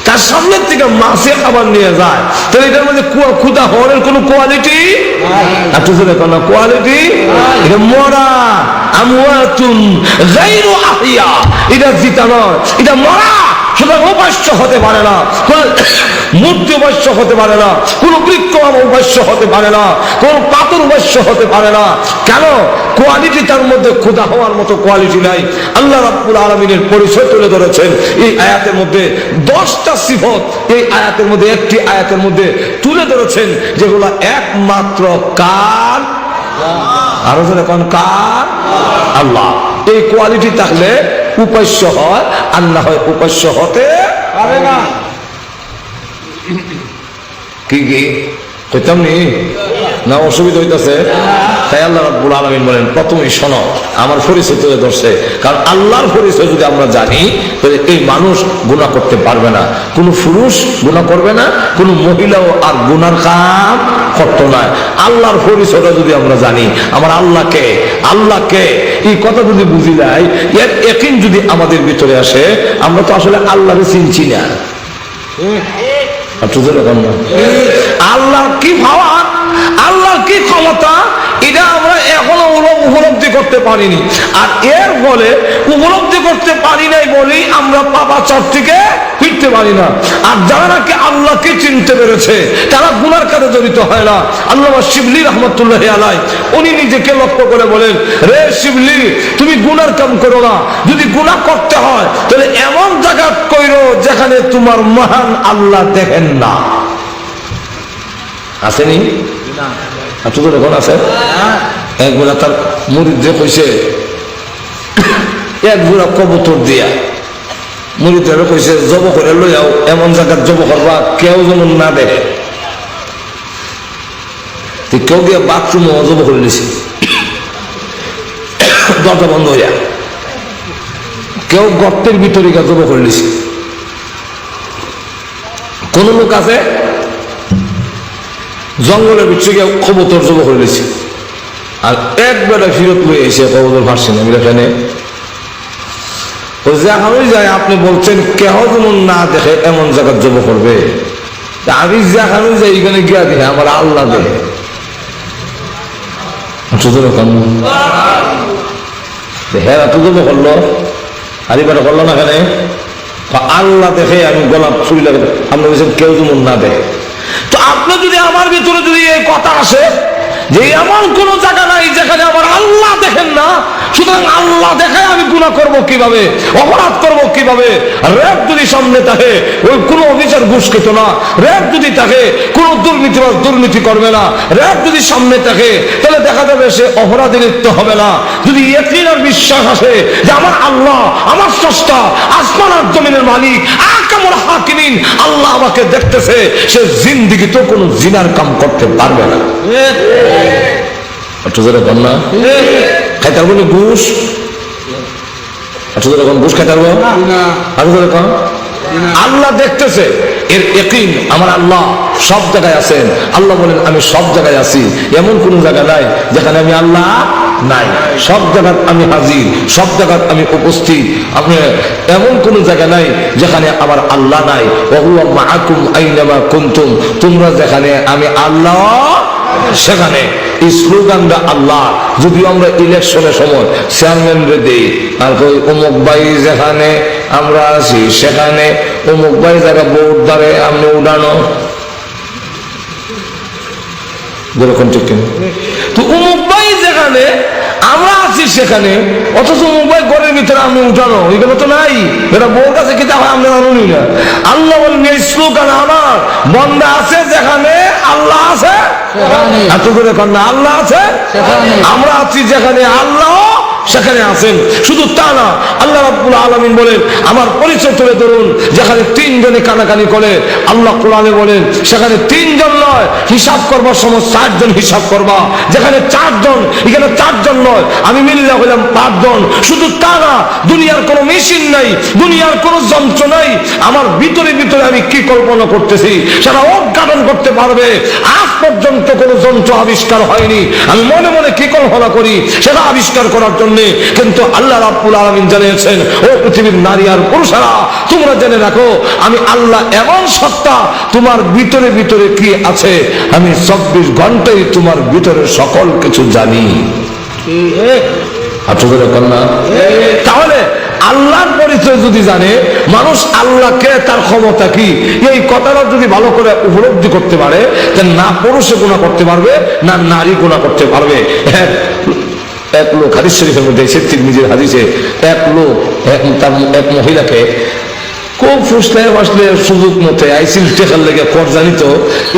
তার সামনের থেকে মাছে খাবার নিয়ে যায়, তাহলে এটার মধ্যে ক্ষুধা হওয়ার কোন কোয়ালিটি, কোয়ালিটি এটা মরা, আমওয়াতুন গায়রু আহিয়া, এটা জিতা নয়, এটা মরা। সুতরাং উপাস্য হতে পারে না, কোন মূর্তি উপাস্য হতে পারে না, কোন বৃক্ষ উপাস্য হতে পারে না, কোন পাথর উপাস্য হতে পারে না। কেন? কোয়ালিটি তার মধ্যে ক্ষুধা হওয়ার মতো কোয়ালিটি নাই। আল্লাহ রাব্বুল আলামিনের পরিচয় তুলে ধরেছেন এই আয়াতের মধ্যে 10টা সিফত, এই আয়াতের মধ্যে একটি আয়াতের মধ্যে তুলে ধরেছেন, যেগুলো একমাত্র কার, আরো যখন কার, আল্লাহ। এই কোয়ালিটি থাকলে উপাস্য হয়, আর না হয় উপাস্য হতে পারে না। কি কি কইতাম নি না, অসুবিধা হইতেছে? তাই আল্লাহ রাব্বুল আলামিন বলেন প্রথমেই শোনো, আমার পরিচয় তুলে ধরছে, কারণ আল্লাহর পরিচয় যদি আমরা জানি, তাহলে এই মানুষ গুনাহ করতে পারবে না, কোনো পুরুষ গুনাহ করবে না, কোনো মহিলাও আর গুনার কাম করতো না। আল্লাহর পরিচয়টা যদি আমরা জানি, আমার আল্লাহকে আল্লাহকে এই কথা যদি বুঝি যায়, এর ইয়াকিন যদি আমাদের ভিতরে আসে, আমরা তো আসলে আল্লাহকে চিনছি না। আল্লাহর কি পাওয়ার, আল্লাহর কি ক্ষমতা, এটা আমরা এখনো উপলব্ধি করতে পারিনি। আর এর ফলে উপলব্ধি করতে পারি নাই বলেই আমরা পাপাচার থেকে ফিরতে পারি না। আর যারা নাকি আল্লাহকে চিনতে পেরেছে, তারা গুনার কাজে জড়িত হয় না। আল্লামা শিবলি রহমতুল্লাহ আলাইহি উনি নিজেকে লক্ষ্য করে বলেন, রে শিবলি, তুমি গুনার কাম করো না, যদি গুনাহ করতে হয় তাহলে এমন জায়গা কইরো যেখানে তোমার মহান আল্লাহ দেখেন না। আসেনি? তো এখন আছে। একবেলা তার মুরিদরে কইছে এক জোড়া কবুতর দিয়া, মুরিদরে কইছে জব করে লই যাও, এমন জায়গায় জব করবা কেউ যেমন না দেখে। কেউ গিয়ে বাথরুমে জব করে নিছে, দরজা বন্ধ হইয়া। কেউ গর্তের ভিতরে গিয়ে জব করে নিছে। কোন লোক আছে জঙ্গলের ভিতরে গিয়ে কবুতর জব করে নিছে, আর একবেলা ফিরত লই এসে কবুতর ভাসছে না। এখানে যেখানেই যায় আপনি বলছেন কেহ যেমন না দেখে এমন জায়গায় জব করবে। আমি যেখানেই যাই এখানে গিয়া দেখে আমার আল্লাহ দেখে। হ্যাঁ এত জব করলো, আর এবারে করলো না এখানে আল্লাহ দেখে আমি গোলাপ ছুরি লাগে। আপনি বলছেন কেউ যেমন না দেখে। তো আপনি যদি আমার ভিতরে যদি এই কথা আসে যে এমন কোন জায়গা নাই যেখানে আমার আল্লাহ দেখেন না, সুতরাং আল্লাহ দেখে আমি গুনাহ করব কিভাবে, অপরাধ করব কিভাবে? র্যাব যদি সামনে থাকে ওই কোনো অফিসার ঘুষ খেত না, র্যাব যদি থাকে কোনো দুর্নীতিবাজ দুর্নীতি করবে না, র্যাব যদি সামনে থাকে তাহলে দেখা যাবে সে অপরাধী লিপ্ত হবে না। যদি ইয়াকিন আর বিশ্বাস আসে যে আমার আল্লাহ আমার স্রষ্টা, আসমান আর জমিনের মালিক, আহকামুল হাকিমিন, আল্লাহ আমাকে দেখতেছে, সে জিন্দেগিতে কোনো জিনার কাম করতে পারবে না। খাইতে পারবো না ঘুষ? ঘুষ খাইতে পারবো? আল্লাহ দেখতেছে, এর ইয়াকিন আমার আল্লাহ সব জায়গায় আছেন। আল্লাহ বলেন আমি সব জায়গায় আছি, এমন কোন জায়গা নাই যেখানে আমি আল্লাহ নাই। সব জায়গায় আমি হাজির, সব জায়গায় আমি উপস্থিত। আপনি এমন কোন জায়গা নাই যেখানে আমার আল্লাহ নাই। ওয়া হুয়া মাআকুম আইনামা কুনতুম, তোমরা যেখানে আমি আল্লাহ সেখানে। এই স্লোগানটা আল্লাহ। যদিও আমরা ইলেকশনের সময় চেয়ারম্যান রে দেই আর কই অমুক ভাই যেখানে আমরা আছি সেখানে অমুক ভাই যারা ভোট দ্বারে আপনি উঠানো, যেরকম ঠিক কিনা? তো অমুক ভাই যেখানে আমরা আছি সেখানে, অথচ অমুক ভাই ঘরের ভিতরে আমি উঠানো, এগুলো তো নাই। এটা বোর কাছে কি তা হয় আমরা জানি না। আল্লাহ বলেন এই স্লোগান আমার বন্দা আছে যেখানে আল্লাহ আছে এত করে কন্যা আল্লাহ আছে, আমরা আছি যেখানে আল্লাহ সেখানে আছেন। শুধু তা না, আল্লাহ রাব্বুল আলামিন বলেন আমার পরিচয় তুলে ধরুন যেখানে তিনজনে কানাকানি করে। আল্লাহ কোরআনে বলেন সেখানে তিনজন নয়, হিসাব করবার সময় চারজন হিসাব করবা। যেখানে চারজন এখানে চারজন নয়, আমি মিল্লা হইলাম পাঁচজন। শুধু তা না, দুনিয়ার কোনো মেশিন নাই, দুনিয়ার কোনো যন্ত্র নাই, আমার ভিতরে ভিতরে আমি কি কল্পনা করতেছি সেটা উদ্ঘাটন করতে পারবে। আজ পর্যন্ত কোনো যন্ত্র আবিষ্কার হয়নি, আমি মনে মনে কি কল্পনা করি সেটা আবিষ্কার করার জন্য। কিন্তু আল্লাহ রাব্বুল আলামিন জানিয়েছেন ও পৃথিবীর নারী আর পুরুষেরা তোমরা জেনে রাখো আমি আল্লাহ এমন সত্তা, তোমার ভিতরে ভিতরে কি আছে আমি 24 ঘন্টায় তোমার ভিতরে সকল কিছু জানি। তাহলে আল্লাহর পরিচয় যদি জানে মানুষ, আল্লাহকে তার ক্ষমতা কি, এই কথাটা যদি ভালো করে উপলব্ধি করতে পারে, না পুরুষে গুনাহ করতে পারবে না নারী গুনাহ করতে পারবে। এক লোক হাদিস শরীফের মধ্যে এসে তিরমিজির হাদিসে এক লোক এক মহিলাকে খুব ফুসলে আসলে সুযোগ মতে আইসিল টেকার লেগে কর্জা নিত।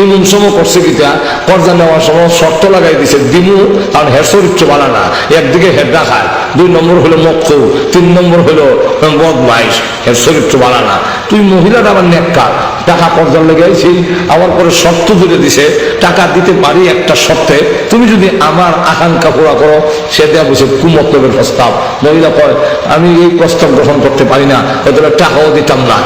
ইমন সময় করছে কিটা কর্জা নেওয়ার সময় শর্ত লাগাই দিছে দিমু, কারণ হের চরিত্র বানা না। একদিকে হের ডাকায়, 2 নম্বর হলো মক্কু, 3 নম্বর হলো বদমাইশ, হের চরিত্র বানা না। তুই মহিলাটা আবার নেককার, টাকা কর্জার লেগে আইছি, আমার পরে শর্ত জুড়ে দিছে টাকা দিতে পারি একটা শর্তে, তুমি যদি আমার আকাঙ্ক্ষা পুরা করো। সে দেয়া বসে কুমতলবের প্রস্তাব। মহিলা কয় আমি এই প্রস্তাব গ্রহণ করতে পারি না, ওদের টাকাও দিতাম না।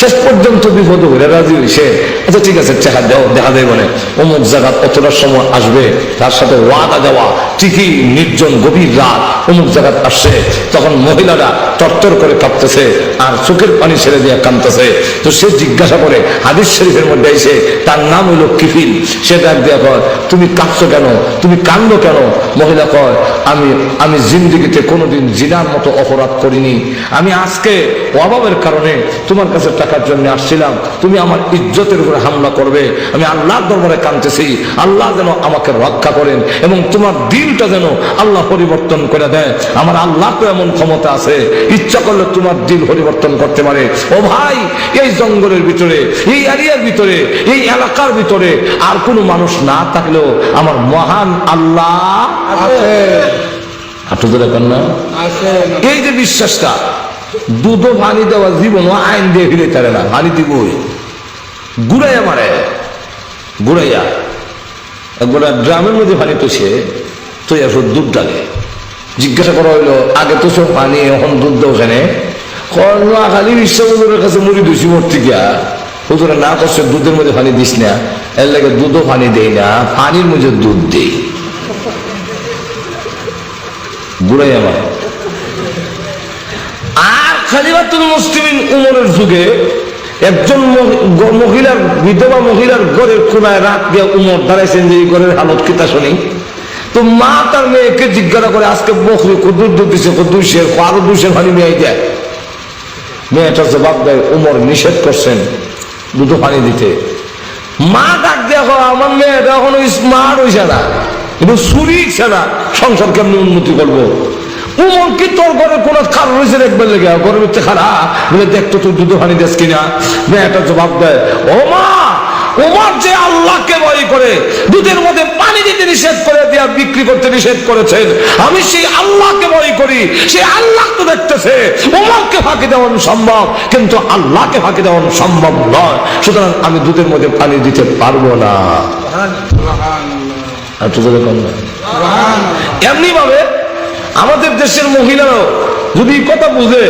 শেষ পর্যন্ত বিপদ হয়ে রাজি হয়েছে। আচ্ছা ঠিক আছে টাকা দেও, দেখা দেয় বলে অমুক জায়গা অতটার সময় আসবে, তার সাথে ওয়াদা দেওয়া। ঠিকই নির্জন গভীর রাত অমুক জায়গা আসছে, তখন মহিলারা তরতর করে কাঁপতেছে আর চোখের পানি ছেড়ে দিয়ে কাঁদতেছে। তো সে জিজ্ঞাসা করে হাদিস শরীফের মধ্যে এসে, তার নাম হইল কিফিল। সে ডাক দিয়া কয় তুমি কাঁদছো কেন, তুমি কান্দো কেন? মহিলা কয় আমি জিন্দেগিতে কোনোদিন জিনার মতো অপরাধ করিনি, আমি আজকে অভাবের কারণে তোমার কাছে দেখার জন্য আসছিলাম, তুমি আমার ইজ্জতের উপরে হামলা করবে। আমি আল্লাহর দরবারে কাঁদতেছি, আল্লাহ যেন আমাকে রক্ষা করেন এবং তোমার দিনটা যেন আল্লাহ পরিবর্তন করে দেয়। আমার আল্লাহ তো এমন ক্ষমতা আছে, ইচ্ছা করলে তোমার দিন পরিবর্তন করতে পারে। ও ভাই, এই জঙ্গলের ভিতরে, এই এরিয়ার ভিতরে, এই এলাকার ভিতরে আর কোনো মানুষ না থাকলেও আমার মহান আল্লাহ আছে। এই যে বিশ্বাসটা, দুধ পানি দেওয়া জীবন আইন দিয়ে ফিরে তারে না, পানি দিবই গুড়াইয়া মারে, গুড়াইয়া গোটা গ্রামের মধ্যে পানি তোষে তো আসো দুধ ডালে। জিজ্ঞাসা করা হইলো, আগে তো সব পানি, এখন দুধ দাও ওখানে। খালি বিশ্বাসের কাছে মুড়ি দোষী মূর্তি গিয়া হুজুরে না করছে দুধের মধ্যে পানি দিস না, এর লাগে দুধও পানি দেই না, পানির মধ্যে দুধ দেই। বুড়াই আমার আর খালিফাতুল মুসলিমিন উমরের যুগে একজন মহিলার, বিধবা মহিলার ঘরের কোনায় রাত দিয়ে উমর দাঁড়াইছেন যে এই ঘরের হালত কিতা শুনি। তো মা তার মেয়েকে জিজ্ঞাসা করে, আজকে বকরি কদ্দুর দুধ দিছে, কদ্দুশের আরো 200 পানি নিয়ে যায়। মেয়েটা জবাব দেয়, উমর নিষেধ করছেন দুধ পানি দিতে। মা ডাক দেখো, আমার মেয়েটা এখনো স্মার্ট হয়েছে না, কিন্তু চুরি না, সংসার কেমনি উন্নতি করবো। উমর কি তোর ঘরে কোন খারাপ রয়েছে দেখবেন লেগে, ঘরের মধ্যে খারাপ বলে দেখতো তুই দুধ পানি দিস কিনা। মেয়েটা জবাব দেয়, ও মা, উমর যে আল্লাহকে ভয় করে দুধের মধ্যে পানি দিতে নিষেধ করে দিয়া বিক্রি করতে নিষেধ করেছেন, আমি সেই আল্লাহকে ভয় করি, সেই আল্লাহ তো দেখতেছে। উমরকে ফাঁকি দেওয়া সম্ভব, কিন্তু আল্লাহকে ফাঁকি দেওয়া সম্ভব নয়, সুতরাং আমি দুধের মধ্যে পানি দিতে পারবো না। এমনি ভাবে আমাদের দেশের মহিলারাও যদি কথা বুঝে,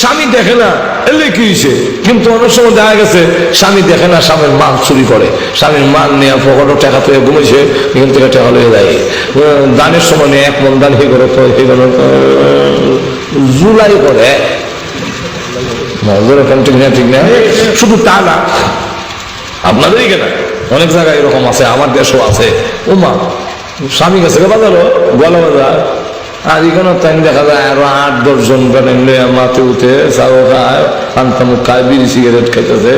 স্বামী দেখে না এলে কি হয়েছে, কিন্তু অনেক সময় দেখা গেছে স্বামী দেখে না, স্বামীর মাল চুরি করে, স্বামীর মাল নিয়ে পকেটে টাকা পেয়ে ঘুমেছে, এখান থেকে টাকা হয়ে যায়। দানের সময় নিয়ে 1 মন দান হয়ে গেল জুলাই করে, ঠিক না? শুধু তা না, আপনাদেরই কেনা অনেক জায়গায় এরকম আছে, আমার দেশও আছে। ও মা, স্বামী গেছে বাজারও গলা বাজার, আর এখানে তাই দেখা যায় আরো 8-10 জন মাথে উঠে চাও খায়, পান্তা মুখ খায়, বিড়ি সিগারেট খাইতেছে,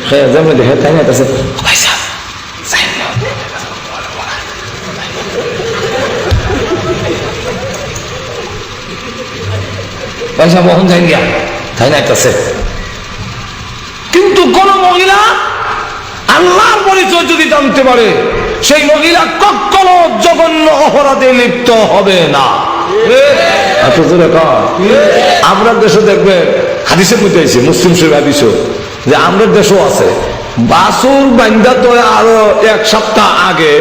খেয়ে যেমন দেখে তাই নাইতেছে, পয়সা বহন যাই গিয়া তাই নাইতেছে। কিন্তু কোন মহিলা আল্লাহর পরিচয় যদি জানতে পারে, সেই মহিলা কখনো জঘন্য অপরাধে লিপ্ত হবে না। আমরা দেশে দেখবে হাদিসের মধ্যে আছে, মুসলিম শরীফ হাদিস, যে আমরা দেশও আছে বাছুর বান্ধা তো আরো 1 সপ্তাহ আগে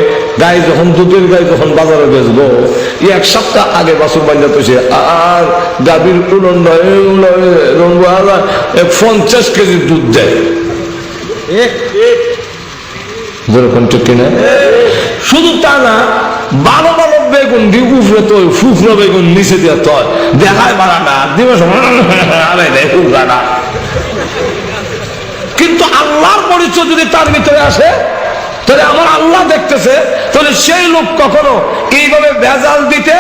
গাই যখন দুধের গাই যখন বাজারে বেচবো, 1 সপ্তাহ আগে বাছুর বান্ধা তোছে, আর গাভীর 50 কেজি দুধ দেয়। শুধু তা না, ভালো ভালো বেগুন দিয়ে উফরে তো ফুফরো বেগুন নিচে দিয়ে তো দেখায় বাড়া না দিবস, কিন্তু আল্লাহর পরিচয় যদি তার ভিতরে আসে, তাহলে আমার আল্লাহ দেখতেছে, তাহলে সেই লোক কখনো এইভাবে ভেজাল দিতে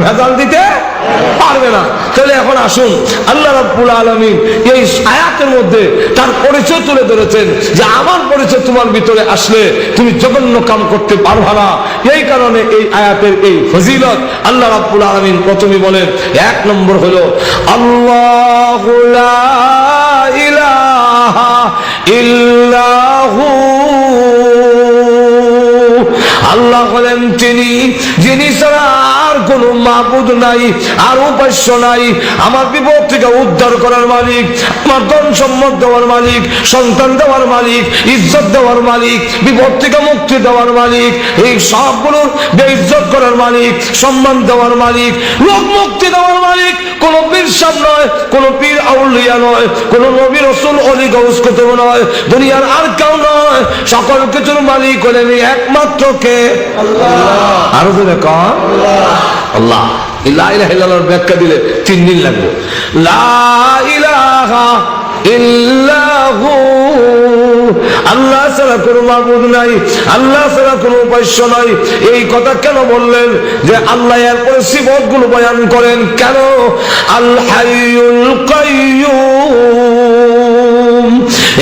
ভেজাল দিতে পারবে না। তাহলে এখন আসুন, আল্লাহ রাব্বুল আলামিন এই আয়াতের মধ্যে তার পরিচয় তুলে ধরেছেন যে আমার পরিচয় তোমার ভিতরে আসলে তুমি জঘন্য কাম করতে পারবা না। এই কারণে এই আয়াতের এই ফজিলত আল্লাহ রাব্বুল আলামিন প্রথমে বলেন, 1 নম্বর হলো আল্লাহু লা ইলাহা ইল্লাহু, আল্লাহ হলেন তিনি যিনি ছাড়া আর কোন মাবুদ নাই, আর উপাস্য নাই। আমার বিপদ থেকে উদ্ধার করার মালিক, আমার ধন সম্পদ দেওয়ার মালিক, সন্তান দেওয়ার মালিক, ইজ্জত দেওয়ার মালিক, বিপদ থেকে মুক্তি দেওয়ার মালিক, এই সবগুলোর বেইজ্জত করার মালিক, সম্মান দেওয়ার মালিক, রোগ মুক্তি দেওয়ার মালিক। কোন পীর সাহেব নয়, কোন পীর আউলিয়া নয়, কোন নবী রাসূল ওলি গাউস কুতুব নয়, দুনিয়ার আর কেউ নয়। সকল কিছুর মালিক হলেন একমাত্র কে? আল্লাহ। আরো জোরে কর আল্লাহ। লা ইলাহা ইল্লাল্লাহর ব্যাখ্যা দিলে 3 দিন লাগবে। লা ইলাহা ইল্লাহু, আল্লাহ ছাড়া কোনো মাবুদ নাই, আল্লাহ ছাড়া কোনো উপাস্য নাই। এই কথা কেন বললেন? যে আল্লাহ এরপরে সিফাত গুলো বয়ান করেন কেন? আল হাইয়ুল কাইয়্যুম,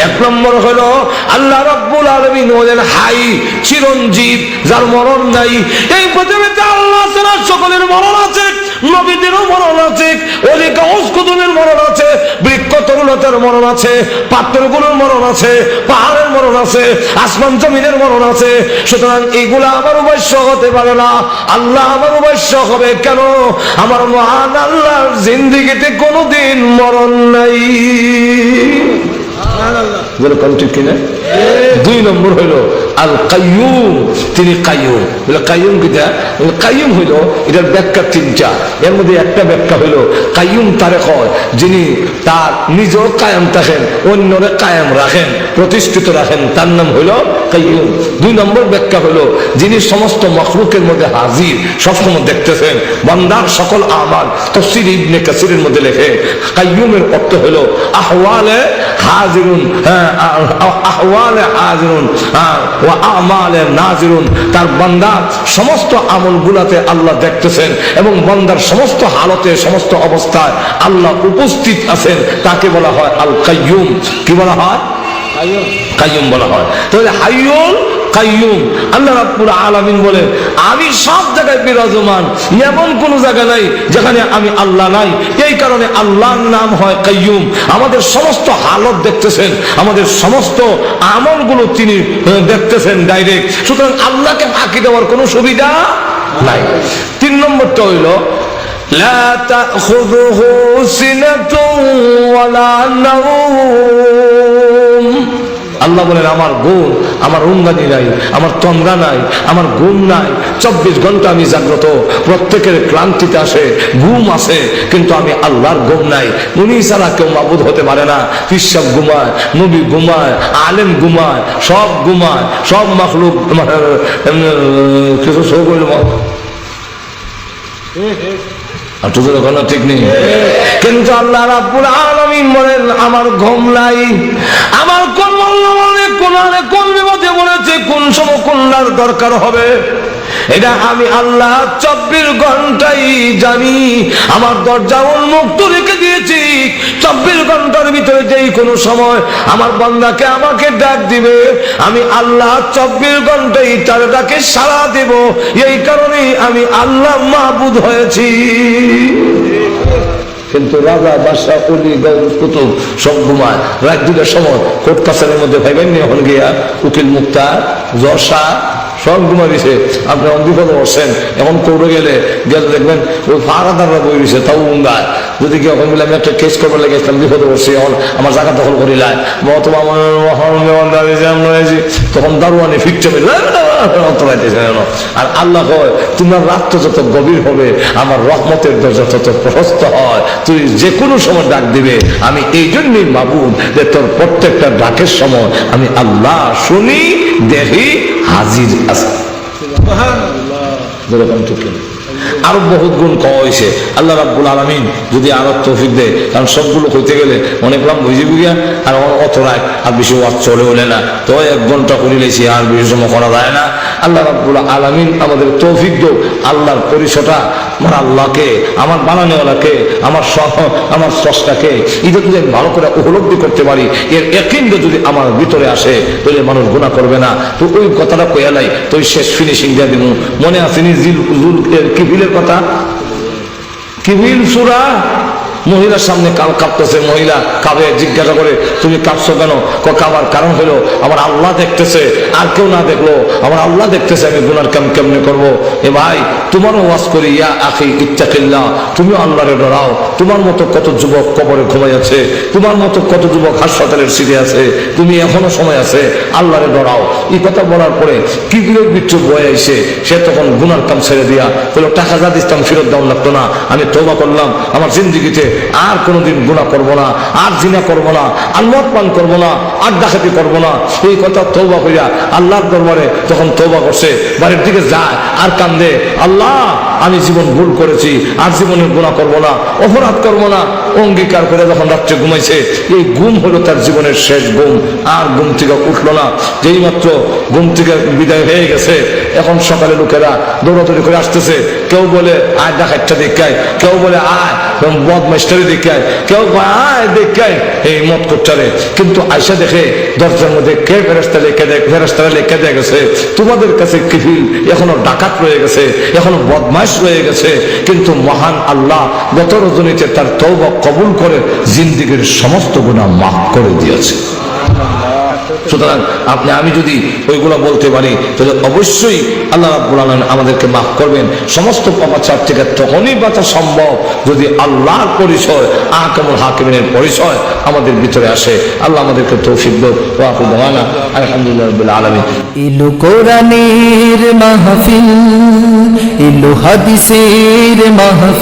এক নম্বর হলো আল্লাহ রাব্বুল আলামিন হলেন হাই, চিরঞ্জীব, যার মরণ নাই। এই পৃথিবীতে আল্লাহ ছাড়া সকলের মরণ আছে, নবীদেরও মরণ আছে, ওলি গাউস কুতুবের মরণ আছে, বৃক্ষ তরুলতার মরণ আছে, পাথরগুলোর মরণ আছে, পাহাড়ের মরণ আছে, আসমান জমিনের মরণ আছে। সুতরাং এইগুলা আমার উপাস্য হতে পারে না। আল্লাহ আমার উপাস্য হবে কেন? আমার মহান আল্লাহর জিন্দেগিতে কোনোদিন মরণ নাই। ঠিক কিনা? দুই নম্বর হইল আল কাইয়ুম, তিনি কাইয়ুম। কাইয়ুম কিনা? কাইয়ুম হইল এটার ব্যাখ্যা তিনটা। এর মধ্যে একটা ব্যাখ্যা হইল কাইয়ুম তারে কয় যিনি তার নিজেও কায়েম থাকেন, অন্যরে কায়েম রাখেন, প্রতিষ্ঠিত রাখেন, তার নাম হইল কাইয়ুম। দুই নম্বর ব্যাখ্যা হইল যিনি সমস্ত মখলুকের মধ্যে হাজির, সবসময় দেখতেছেন বান্দার সকল আমাল। তাফসীর ইবনে কাসিরের মধ্যে লেখে কাইয়ুমের অর্থ হইল আহওয়ালে হাজিরুন, আহওয়ালে হাজিরুন ওয়া আমালে নাজিরুন। তার বান্দার সমস্ত আমলগুলাতে আল্লাহ দেখতেছেন এবং বান্দার সমস্ত হালতে, সমস্ত অবস্থায় আল্লাহ উপস্থিত আছেন। তাকে বলা হয় আল কাইয়ুম। কি বলা হয়? কাইয়ুম বলা হয়। তাহলে হাইয়ুল কাইয়ুম। আল্লাহ রাব্বুল আলামিন বলেন আমি সব জায়গায় বিরাজমান, এমন কোন জায়গা নাই যেখানে আমি আল্লাহ নাই। এই কারণে আল্লাহর নাম হয় কাইয়ুম। আমাদের সমস্ত হালত দেখতেছেন, আমাদের সমস্ত আমলগুলো তিনি দেখতেছেন ডাইরেক্ট। সুতরাং আল্লাহকে ফাঁকি দেওয়ার কোনো সুবিধা নাই। তিন নম্বরটা হইল লা তাখুযুহু সিনাতুন ওয়ালা নাওম। আল্লাহ বলেন আমার গুণ, আমার উঙ্গানি নাই, আমার তন্দ্রা নাই, আমার ঘুম নাই। 24 ঘন্টা আমি জাগ্রত। প্রত্যেকের ক্লান্তিতে আসে, ঘুম আসে, কিন্তু আমি আল্লাহর ঘুম নাই। উনি ছাড়া কেউ মাবুদ হতে পারে না। পিসাব ঘুমায়, নবী ঘুমায়, আলেম ঘুমায়, সব ঘুমায়, সব মাখলুক কিছু সব হইল ঠিক নেই। কিন্তু আল্লাহ রাব্বুল আলামিন বলেন আমার ঘুম নাই। আমার কোন কোন বিপদে বলেছে কোন সময় কোনটার দরকার হবে, এটা আমি আল্লাহ 24 ঘন্টাই জানি। আমার দরজা উন্মুক্ত রেখে দিয়েছি। 24 ঘন্টার ভিতরে যেই কোনো সময় আমার বান্দাকে আমাকে ডাক দিবে, আমি আল্লাহ 24 ঘন্টাই তার ডাকে সাড়া দেব। এই কারণেই আমি আল্লাহ মাবুদ হয়েছি। কিন্তু রাজা, বাদশা, ওলি, গাউস, কুতুব সব ঘুমায়। রাত 2টার সময় কোর্ট কাছারির মধ্যে ভাইবেন এখন গিয়া উকিল মুক্তার, জশা সব ঘুমা দিছে। আপনি বিপদে বসছেন। এখন কোর্টে গেলে দেখবেন ওই ফারাদাররা বই দিছে, তাও উঙ্গায়। যদি কি এখন বলে আমি একটা কেস করবার লেগে আসলাম, বিপদে বসছি, এখন আমার জায়গা দখল করিলাম, অথবা আমার তখন দারোয়ানি ফিরতে আর আল্লাহ কয় তোমার রাত যত গভীর হবে আমার রহমতের দরজা তত প্রশস্ত হয়। তুই যে কোনো সময় ডাক দিবে। আমি এই জন্যই মাবুদ যে তোর প্রত্যেকটা ডাকের সময় আমি আল্লাহ শুনি, দেখি, হাজির আছে। আরো বহুত গুণ কওয়া হয়েছে। আল্লাহ রাব্বুল আলামিন যদি আরো তৌফিক দেয়, কারণ সবগুলো কইতে গেলে অনেক লাম বুঝে গিয়া আর অত রায় আর বেশি ওয়াজ চলে হলে না, তো 1 ঘন্টা করে লেছি, আর বেশি সময় করা যায় না। আল্লাহ রাব্বুল আলামিন আমাদের তৌফিক দেয়। আল্লাহর পরিচয়টা আমার আল্লাহকে, আমার বানানোওয়ালাকে, আমার স্রষ্টাকে এটা যদি আমি ভালো করে উপলব্ধি করতে পারি, এর ইয়াকিনটা যদি আমার ভিতরে আসে, তাহলে মানুষ গুনাহ করবে না। তো ওই কথাটা কইয়া নাই, তো শেষ ফিনিশিং দিয়ে দিব। মনে আসেনি কিবিলের কথা? কিবিল সূরা। মহিলার সামনে কাঁপতেছে। মহিলা কাঁপে, জিজ্ঞাসা করে তুমি কাঁপছো কেন? কাঁপার কারণ হলো আমার আল্লাহ দেখতেছে, আর কেউ না দেখলো আমার আল্লাহ দেখতেছে, আমি গুনার কাম কেমনে করবো? এ ভাই তোমারও ওয়াজ করি, ইয়া আখি ইত্তাকিল্লাহ, তুমিও আল্লাহরে ডরাও। তোমার মতো কত যুবক কবরে ঘুমাই আছে, তোমার মতো কত যুবক হাসপাতালের সিটে আছে, তুমি এখনো সময় আছে, আল্লাহরে ডরাও। এই কথা বলার পরে কিবিলের বিচ্ছু বয়ে আইসে, সে তখন গুনার কাম ছেড়ে দিয়া বললো টাকা যা দিতাম ফেরত দেওয়া লাগতো না, আমি তওবা করলাম, আমার জিন্দেগিতে আর কোনোদিন গুনাহ করব না, আর জিনা করব না, আর মদ পান করবো না, আর ডাকাতি করবো না। এই কথা তওবা কইরা আল্লাহর দরবারে তখন তওবা করছে, বাড়ির দিকে যায় আর কান্দে, আল্লাহ আমি জীবন ভুল করেছি, আর জীবনে গুনাহ করব না, অপরাধ করব না, অঙ্গীকার করে যখন রাত্রে ঘুমাইছে, এই ঘুম হলো তার জীবনের শেষ ঘুম। আর ঘুম থেকে উঠলো না। যেই মাত্র ঘুম থেকে বিদায় হয়ে গেছে, এখন সকালে লোকেরা দৌড়াদৌড়ি করে আসতেছে। কেউ বলে আয় ডাকাতটা দেখায়, কেউ বলে আয় বদমাস্টারি দেখায়, কেউ আয় দেখায় এই মত করছারে, কিন্তু আয়সা দেখে দরজার মধ্যে কে ফেরেশতারা লেখা দিয়ে গেছে তোমাদের কাছে কিফিল এখনো ডাকাত রয়ে গেছে, এখনো বদমাশ রয়ে গেছে, কিন্তু মহান আল্লাহ গত রজনীতে তার তওবা কবুল করে জিন্দেগীর সমস্ত গুনাহ মাফ করে দিয়েছে। সুতরাং আমি যদি ওইগুলো বলতে পারি তাহলে অবশ্যই আল্লাহ রাব্বুল আলামিন আমাদেরকে মাফ করবেন। সমস্ত পাপাচার থেকে তখনই বাঁচা সম্ভব যদি আল্লাহর পরিচয়, আহকামুল হাকিমিনের পরিচয় আমাদের ভিতরে আসে। আল্লাহ আমাদেরকে তৌফিক দাও। ওয়া আখিরু দাওয়ানা আলহামদুলিল্লাহি রাব্বিল আলামিন। ইলো কোরআনের মাহফিল, ইলো হাদিসের মাহফিল।